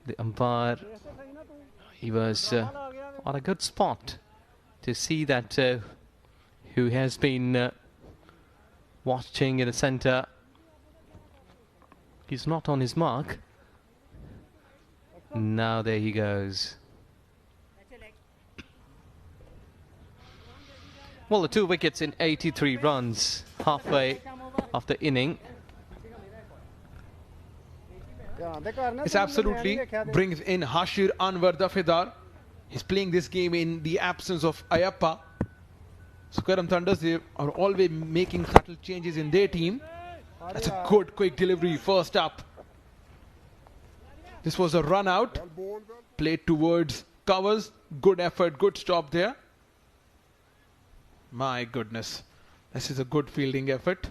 the umpire, he was on a good spot to see that who has been watching in the centre, he's not on his mark. Now there he goes. Well, the 2 wickets in 83 runs, halfway of the inning. This absolutely brings in Hashir Anwar Dafedar. He's playing this game in the absence of Ayappa. So Karam Thunders, they are always making subtle changes in their team. That's a good quick delivery first up. This was a run out. Played towards covers. Good effort, good stop there. My goodness. This is a good fielding effort.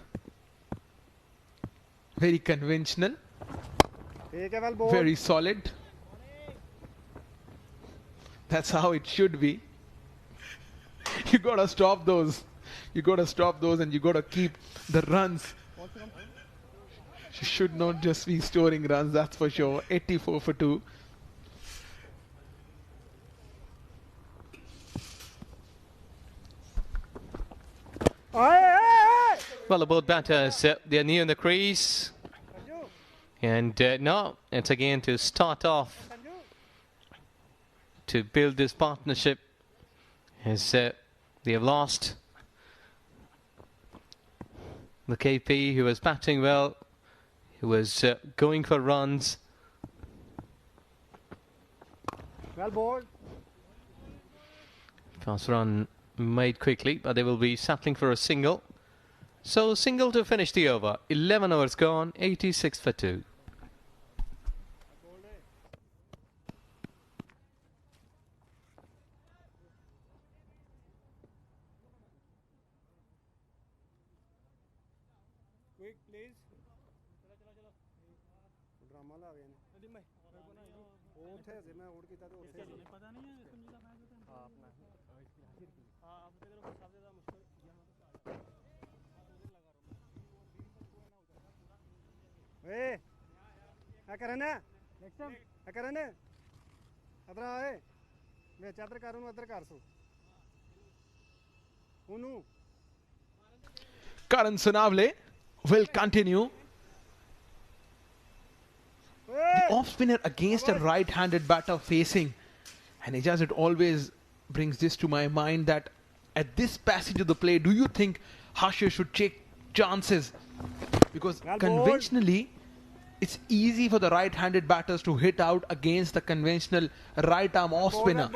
Very conventional. Very solid. That's how it should be. You gotta stop those You got to stop those and you got to keep the runs. She should not just be storing runs, that's for sure. 84 for 2. Well, both batters, they're near the crease. And now it's again to start off to build this partnership as they have lost the KP, who was batting well, who was going for runs. Well bowled. Fast run made quickly, but they will be settling for a single. So single to finish the over. 11 overs gone, 86 for 2. Quick, please. Drama ला गए ने वो थे से मैं उड़ के था तो उससे पता नहीं है संजीदा मैच होता है हां अपना हां अब तेरे को सबसे ज्यादा मुश्किल ए क्या कर रहे ना नेक्स्ट टाइम क्या कर रहे ना अदर आए मैं चादर करूं अदर कर सो उनु Karan Sanavle will continue. The off spinner against a right-handed batter facing, and it always brings this to my mind that at this passage of the play, do you think Harsher should take chances? Because conventionally, it's easy for the right-handed batters to hit out against the conventional right-arm off spinner.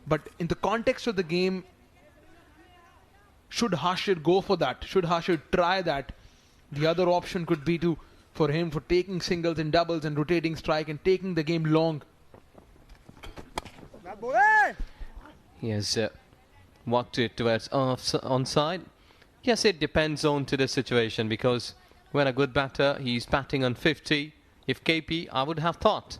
But in the context of the game, should Harsher go for that? Should Harsher try that? The other option could be for him for taking singles and doubles and rotating strike and taking the game long. He has walked it towards onside. Yes, it depends on to the situation, because when a good batter, he's batting on 50. If KP, I would have thought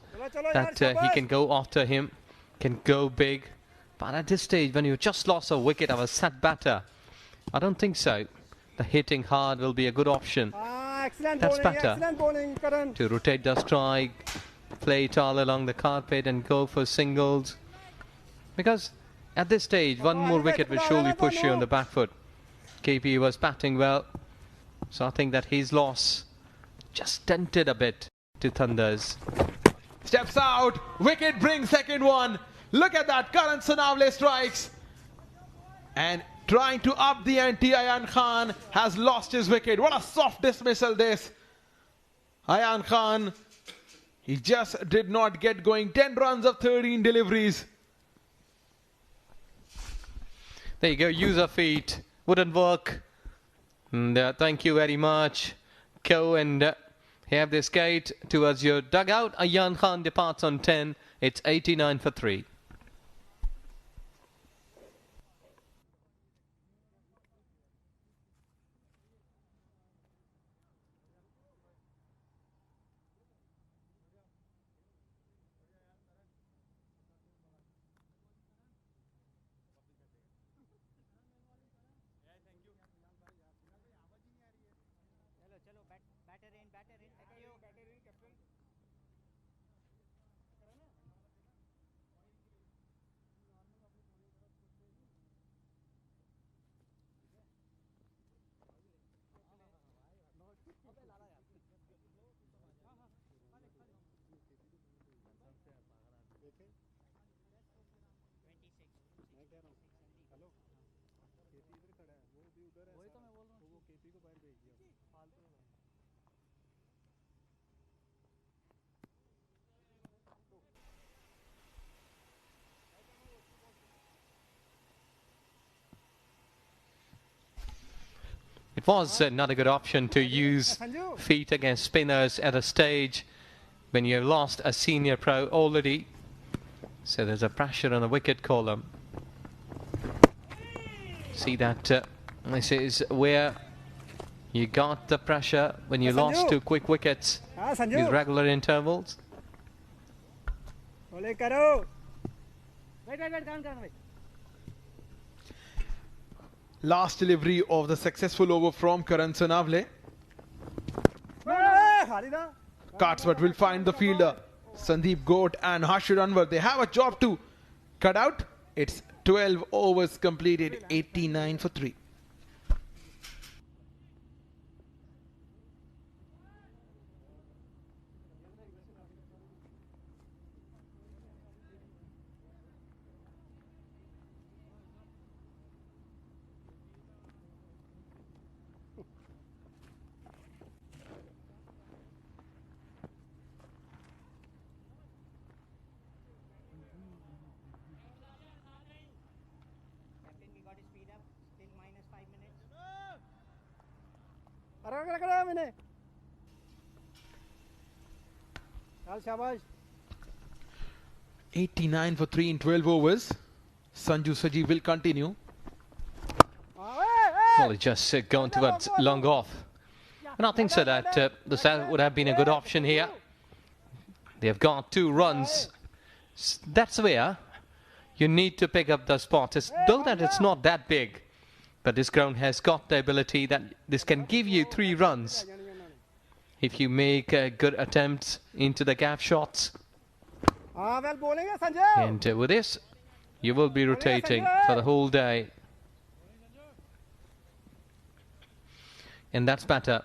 that he can go after him, can go big. But at this stage, when you just lost a wicket of a set batter, I don't think so. The hitting hard will be a good option. That's better to rotate the strike, play it all along the carpet and go for singles. Because at this stage, one more wicket will surely push you on the back foot. KP was batting well, so I think that his loss just dented a bit to Thunders. Steps out, wicket brings second one. Look at that, Karan Sanavle strikes. And trying to up the ante, Ayan Khan has lost his wicket. What a soft dismissal this. Ayan Khan, he just did not get going. 10 runs of 13 deliveries. There you go, use of feet. Wouldn't work. And, thank you very much. Go and have this gate towards your dugout. Ayan Khan departs on 10. It's 89 for 3. It was not a good option to use feet against spinners at a stage when you've lost a senior pro already. So there's a pressure on the wicket column. See that this is where you got the pressure when you lost 2 quick wickets with regular intervals. Last delivery of the successful over from Karan Sanavle. Cuts but will find the fielder. Sandeep Goat and Hashir Anwar, they have a job to cut out. It's 12 overs completed, 89 for 3. मैंने चल शाबाश 89 for 3 in 12 overs. Sanju Saji will continue. Well, he's just gone towards long off. And I think so that the would have been a good option here. They have got 2 runs. That's where you need to pick up the spot. Though that it's not that big, but this ground has got the ability that this can give you 3 runs if you make good attempts into the gap shots. And with this, you will be rotating for the whole day. And that's better.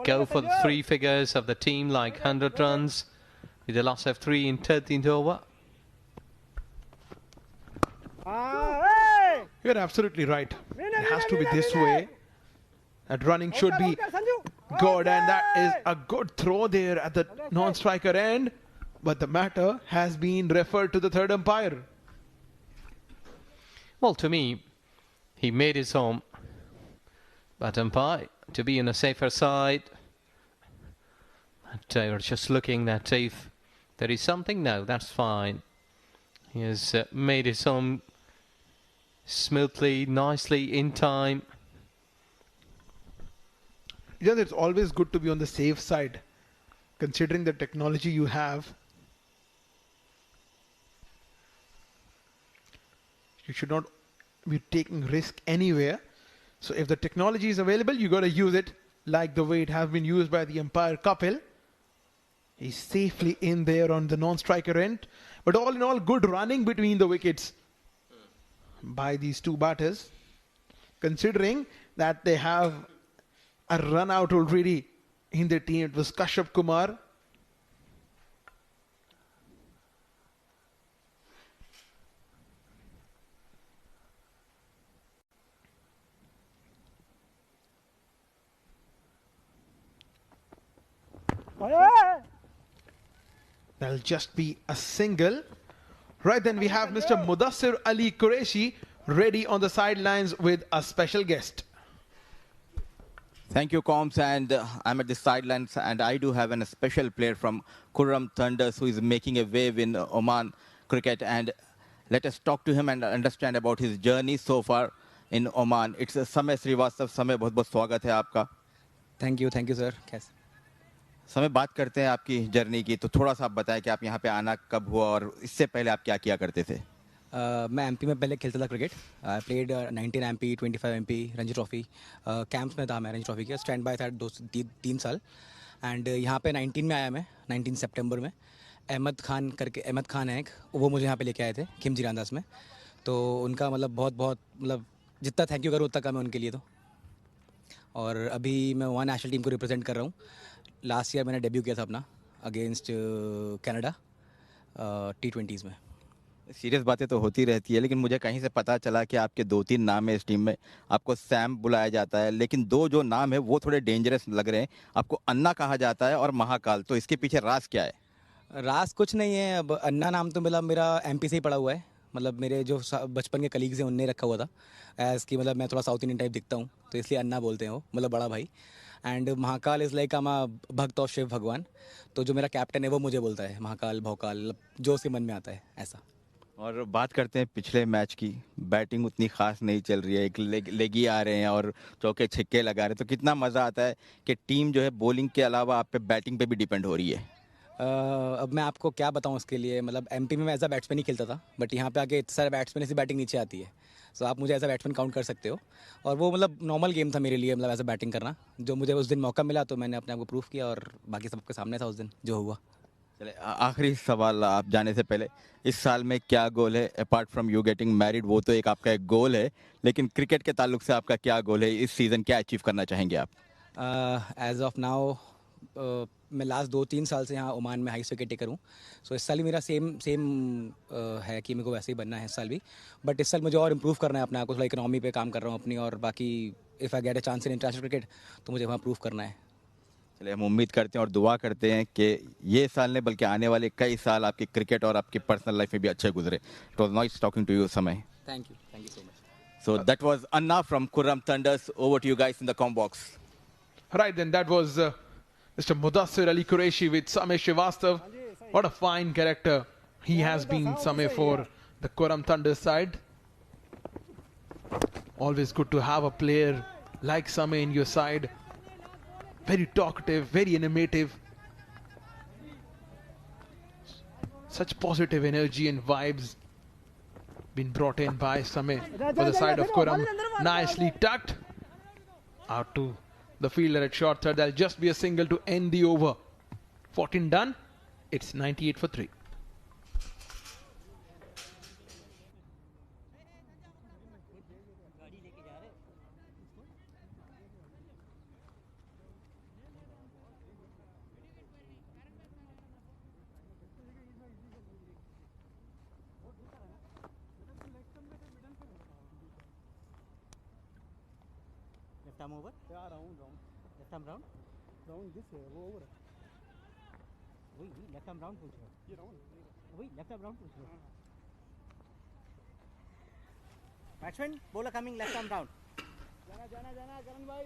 Go for the 3 figures of the team, like 100 runs with a loss of 3 in 13th over. You're absolutely right. It has to be this way. That running should be good, and that is a good throw there at the non-striker end. But the matter has been referred to the third umpire. Well, to me, he made his home. But umpire, to be on a safer side, you're just looking that if there is something, no, that's fine. He has made his home smoothly, nicely, in time. Yeah, it's always good to be on the safe side, considering the technology you have. You should not be taking risk anywhere. So if the technology is available, you got to use it like the way it has been used by the umpire Kapil. He's safely in there on the non-striker end. But all in all, good running between the wickets by these 2 batters, considering that they have a run out already in their team. It was Kashyap Kumar. That'll just be a single. Right, then we have Mr. Mudassir Ali Qureshi ready on the sidelines with a special guest. Thank you, Combs, and I'm at the sidelines, and I do have a special player from Khurram Thunders who is making a wave in Oman cricket, and let us talk to him and understand about his journey so far in Oman. It's Samay Srivastav. Samay, बहुत-बहुत स्वागत है आपका. Thank you sir. कैसे समय बात करते हैं आपकी जर्नी की, तो थोड़ा सा आप बताएं कि आप यहाँ पे आना कब हुआ और इससे पहले आप क्या किया करते थे. मैं एमपी में पहले खेलता था cricket. I played 19 MP, 25 MP, Ranji trophy camps में था. मैं रणजी ट्रॉफी के स्टैंड बाय था 3 साल. एंड यहाँ पे 19 में आया मैं, 19 सितंबर में. अहमद खान है एक, वो मुझे यहाँ पे लेके आए थे खिमजी रामदास में. तो उनका मतलब बहुत मतलब जितना थैंक यू करूँ उतना कम है उनके लिए. तो और अभी मैं वहाँ नेशनल टीम को रिप्रेजेंट कर रहा हूँ. लास्ट ईयर मैंने डेब्यू किया था अपना अगेंस्ट कनाडा T20s में. सीरियस बातें तो होती रहती है, लेकिन मुझे कहीं से पता चला कि आपके 2-3 नाम है इस टीम में. आपको सैम बुलाया जाता है, लेकिन 2 जो नाम है वो थोड़े डेंजरस लग रहे हैं. आपको अन्ना कहा जाता है और महाकाल, तो इसके पीछे राज क्या है? राज कुछ नहीं है. अब अन्ना नाम तो मेरा एमपी से ही पड़ा हुआ है. मतलब मेरे जो बचपन के कलीग्स हैं उनने रखा हुआ था एज कि मतलब मैं थोड़ा साउथ इंडियन टाइप दिखता हूँ, तो इसलिए अन्ना बोलते हैं वो, मतलब बड़ा भाई. एंड महाकाल इज़ लाइक आम भक्त ऑफ शिव भगवान. तो जो मेरा कैप्टन है वो मुझे बोलता है महाकाल भौकाल, जो उसके मन में आता है ऐसा. और बात करते हैं पिछले मैच की. बैटिंग उतनी खास नहीं चल रही है, एक लेगी आ रहे हैं और चौके छिक्के लगा रहे हैं, तो कितना मज़ा आता है कि टीम जो है बॉलिंग के अलावा आप पे बैटिंग पे भी डिपेंड हो रही है. अब मैं आपको क्या बताऊं उसके लिए, मतलब एमपी में मैं एज अ बैट्समैन ही खेलता था, बट यहाँ पे आके इतने सारे बैट्समैन से बैटिंग नीचे आती है, सो आप मुझे एज अ बैट्समैन काउंट कर सकते हो। और वो मतलब नॉर्मल गेम था मेरे लिए, मतलब एज अ बैटिंग करना। जो मुझे उस दिन मौका मिला तो मैंने अपने आप को प्रूव किया, और बाकी सबके सामने था उस दिन जो हुआ। चले आखिरी सवाल आप जाने से पहले, इस साल में क्या गोल है apart from you getting married? वो तो एक आपका एक गोल है, लेकिन क्रिकेट के ताल्लुक से आपका क्या गोल है इस सीज़न? क्या अचीव करना चाहेंगे आप? एज ऑफ नाउ मैं लास्ट 2-3 साल से यहाँ ओमान में हाइस्ट विकेट टेकर हूँ, सो इस साल भी मेरा सेम सेम है कि मेरे को वैसे ही बनना है इस साल भी। बट इस साल मुझे और इम्प्रूव करना है अपने आप को, थोड़ा इकोनॉमी पे काम कर रहा हूँ अपनी, और बाकी if I get a chance in international cricket तो मुझे वहाँ प्रूव करना है। चलिए, हम उम्मीद करते हैं और दुआ करते हैं कि ये साल नहीं बल्कि आने वाले कई साल आपकी क्रिकेट और आपकी पर्सनल लाइफ में भी अच्छे गुजरे। It was nice talking to you समय। Thank you so much. So that was Anna from Kurram Thunders. Over to you guys in the com box. Right then, that was Mr. Mudassir Ali Qureshi with Samay Srivastav. What a fine character he has been, Samay, for the Kurram Thunder side. Always good to have a player like Samay in your side. Very talkative, very animative. Such positive energy and vibes been brought in by Samay for the side of Kurram. Nicely tucked out to the fielder at short third. There'll just be a single to end the over. 14 done. It's 98 for 3. Left arm over या round left arm round this है वो over वही left arm round पूछ रहा हूँ, ये round वही left arm round पूछ रहा हूँ। Batsman bowler coming left arm round, जाना करण भाई।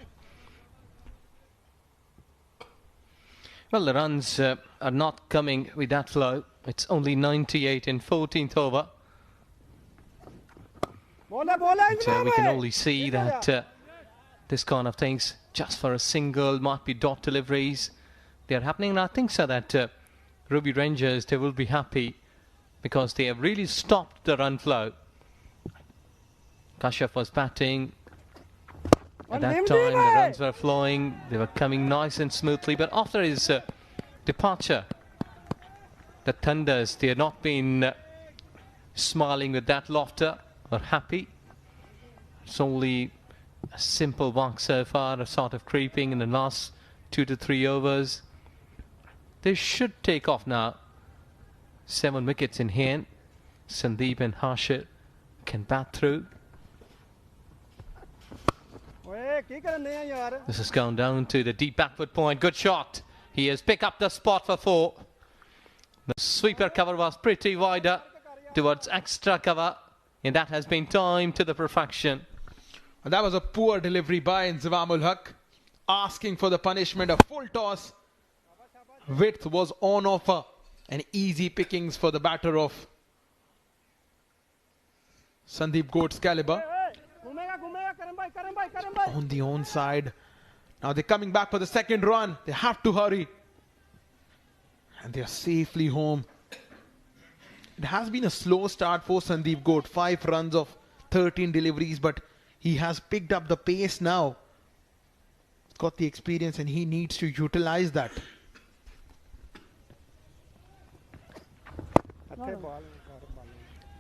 Well, the runs are not coming with that flow. It's only 98 in 14th over. But we can only see that this kind of things, just for a single, might be dot deliveries, they are happening. And I think so that Ruwi Rangers, they will be happy because they have really stopped the run flow. Kashyap was batting. At that time, the runs were flowing. They were coming nice and smoothly. But after his departure, the Thunders, they have not been smiling with that laughter or happy. It's only a simple walk so far, a sort of creeping in the last 2 to 3 overs. They should take off now. 7 wickets in hand. Sandeep and Harshit can bat through. This has gone down to the deep backward point. Good shot. He has picked up the spot for 4. The sweeper cover was pretty wider towards extra cover, and that has been timed to the perfection. And that was a poor delivery by Inzamamul Haq, asking for the punishment. A full toss. Width was on offer, and easy pickings for the batter of Sandeep Goat's caliber. On the onside. Now they're coming back for the second run. They have to hurry. And they're safely home. It has been a slow start for Sandeep Goat. 5 runs of 13 deliveries, but he has picked up the pace now. Got the experience and he needs to utilize that.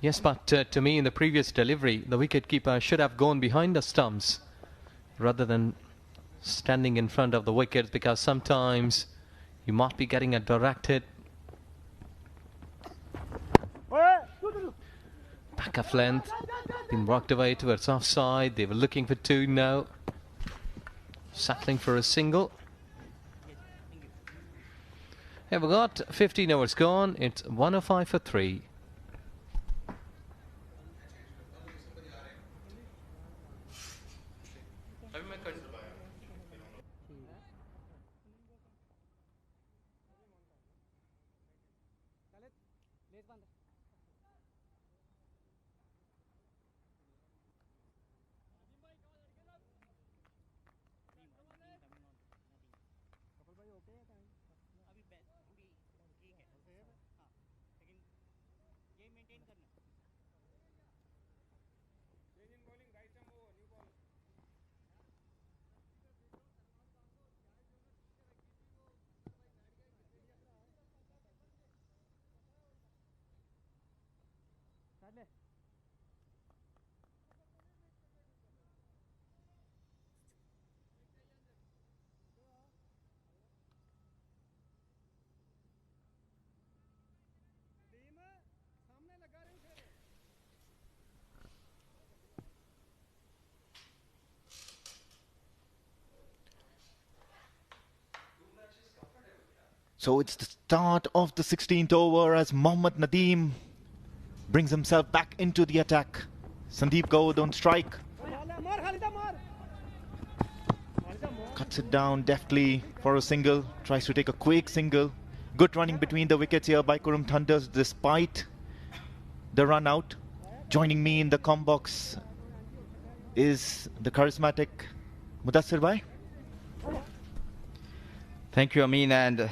Yes, but to me in the previous delivery, the wicketkeeper should have gone behind the stumps rather than standing in front of the wickets, because sometimes you might be getting a direct hit. Back of length, been worked away towards offside. They were looking for 2 now. Settling for a single. Yeah, we've got 15 overs gone. It's 105 for 3. So it's the start of the 16th over as Mohammad Nadeem brings himself back into the attack. Sandeep Gaur don't strike. Cuts it down deftly for a single. Tries to take a quick single. Good running between the wickets here by Kurum Thunders despite the run out. Joining me in the comm box is the charismatic Mudassir Bhai. Thank you, Amin, and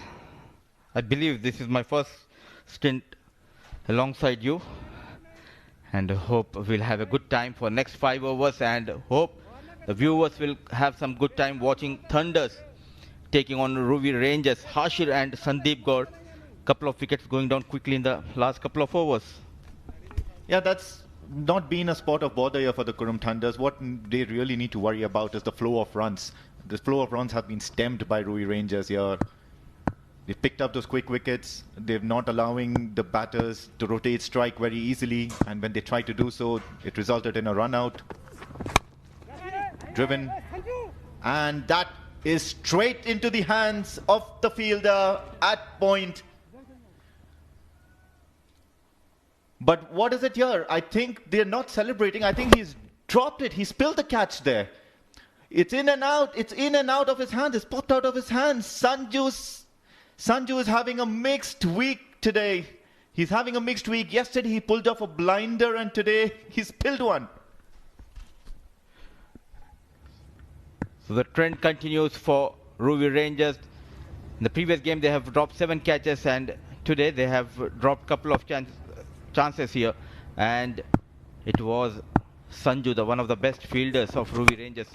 I believe this is my first stint alongside you, and hope we'll have a good time for next 5 overs, and hope the viewers will have some good time watching Thunders taking on Ruwi Rangers. Hashir and Sandeep Gaur, couple of wickets going down quickly in the last couple of overs. Yeah, that's not been a spot of bother here for the Kurum Thunders. What they really need to worry about is the flow of runs. The flow of runs have been stemmed by Ruwi Rangers here. They've picked up those quick wickets. They're not allowing the batters to rotate strike very easily, and when they try to do so, it resulted in a run out. Driven, and that is straight into the hands of the fielder at point. But what is it here? I think they're not celebrating. I think he's dropped it. He spilled the catch there. It's in and out. It's in and out of his hands. It's popped out of his hands. Sanju is having a mixed week today. He's having a mixed week. Yesterday he pulled off a blinder and today he spilled one. So the trend continues for Ruwi Rangers. In the previous game they have dropped 7 catches, and today they have dropped a couple of chances here, and it was Sanju, one of the best fielders of Ruwi Rangers.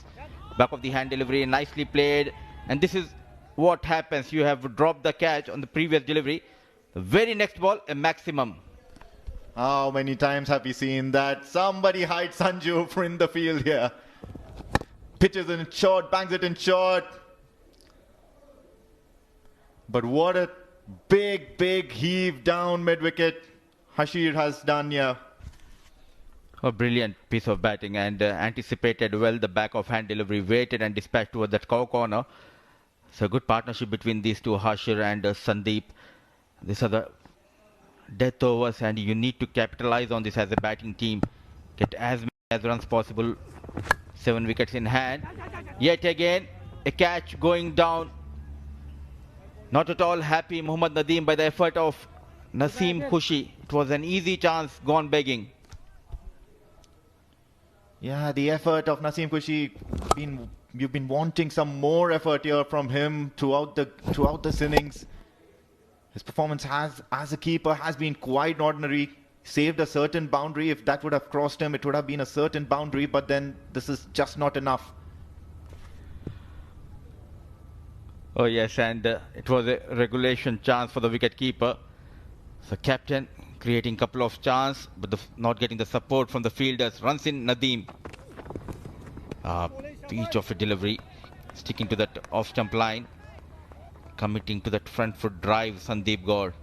Back of the hand delivery, nicely played, and this is what happens. You have dropped the catch on the previous delivery. The very next ball, a maximum. How many times have we seen that? Somebody hides Sanju in the field here. Pitches in short, bangs it in short. But what a big heave down mid-wicket Hashir has done here. A brilliant piece of batting, and anticipated well the back of hand delivery, waited and dispatched towards that cow corner. So good partnership between these two, Hashir and Sandeep. These are the death overs, and you need to capitalize on this as a batting team. Get as many runs possible. 7 wickets in hand. Yet again, a catch going down. Not at all happy Mohammad Nadeem by the effort of Naseem Khushi. It was an easy chance gone begging. Yeah, the effort of Naseem Khushi, you've been wanting some more effort here from him throughout this innings. His performance as a keeper has been quite ordinary. Saved a certain boundary. If that would have crossed him, it would have been a certain boundary, but then this is just not enough. Oh yes, and it was a regulation chance for the wicket keeper. So captain creating a couple of chances, but not getting the support from the fielders. Runs in Nadeem. Each of a delivery, sticking to that off-stump line, committing to that front foot drive, Sandeep Gaur.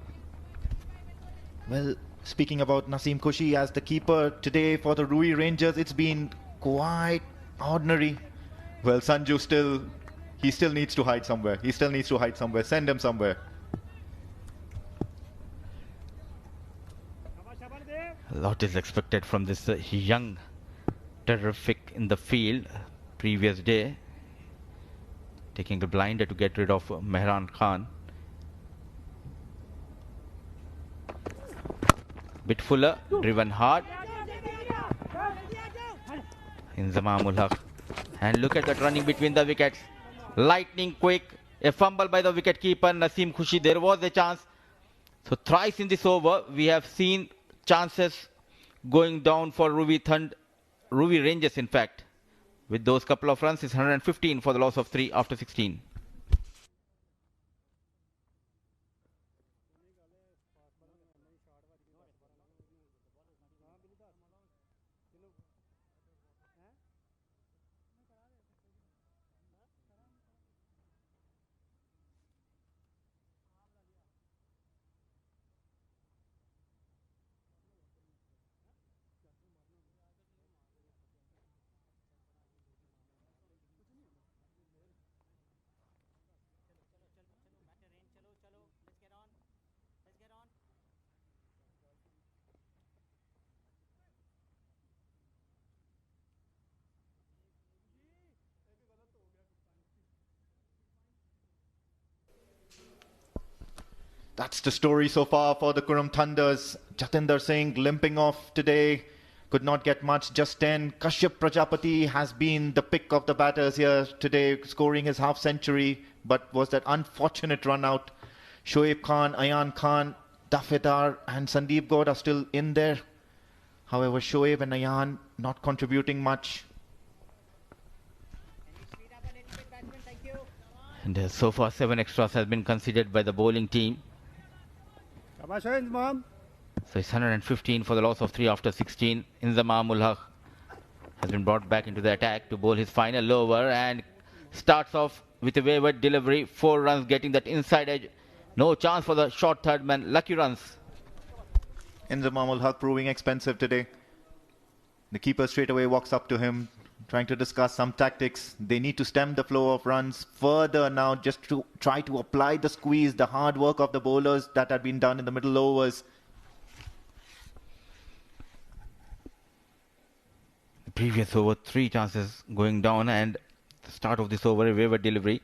Well, speaking about Naseem Khushi as the keeper today for the Ruwi Rangers, it's been quite ordinary. Well, Sanju still needs to hide somewhere. He still needs to hide somewhere. Send him somewhere. A lot is expected from this young, terrific in the field. Previous day, taking a blinder to get rid of Mehran Khan. Bit fuller, driven hard. Inzamamul Haq. And look at that running between the wickets. Lightning quick. A fumble by the wicket keeper Naseem Khushi. There was a chance. So thrice in this over, we have seen chances going down for Ruwi Rangers, in fact. With those couple of runs, it's 115 for the loss of 3 after 16. That's the story so far for the Kurum Thunders. Jatinder Singh limping off today. Could not get much, just 10. Kashyap Prajapati has been the pick of the batters here today, scoring his half century, but was that unfortunate run out. Shoaib Khan, Ayan Khan, Dafedar and Sandeep Gaur are still in there. However, Shoaib and Ayan not contributing much. And so far 7 extras has been considered by the bowling team. Mom. So it's 115 for the loss of 3 after 16. Inzamam ul Haq has been brought back into the attack to bowl his final over and starts off with a wayward delivery. 4 runs getting that inside edge. No chance for the short third man. Lucky runs. Inzamam ul Haq proving expensive today. The keeper straight away walks up to him, trying to discuss some tactics. They need to stem the flow of runs further now, just to try to apply the squeeze, the hard work of the bowlers that had been done in the middle overs. The previous over 3 chances going down, and the start of this over a wayward delivery.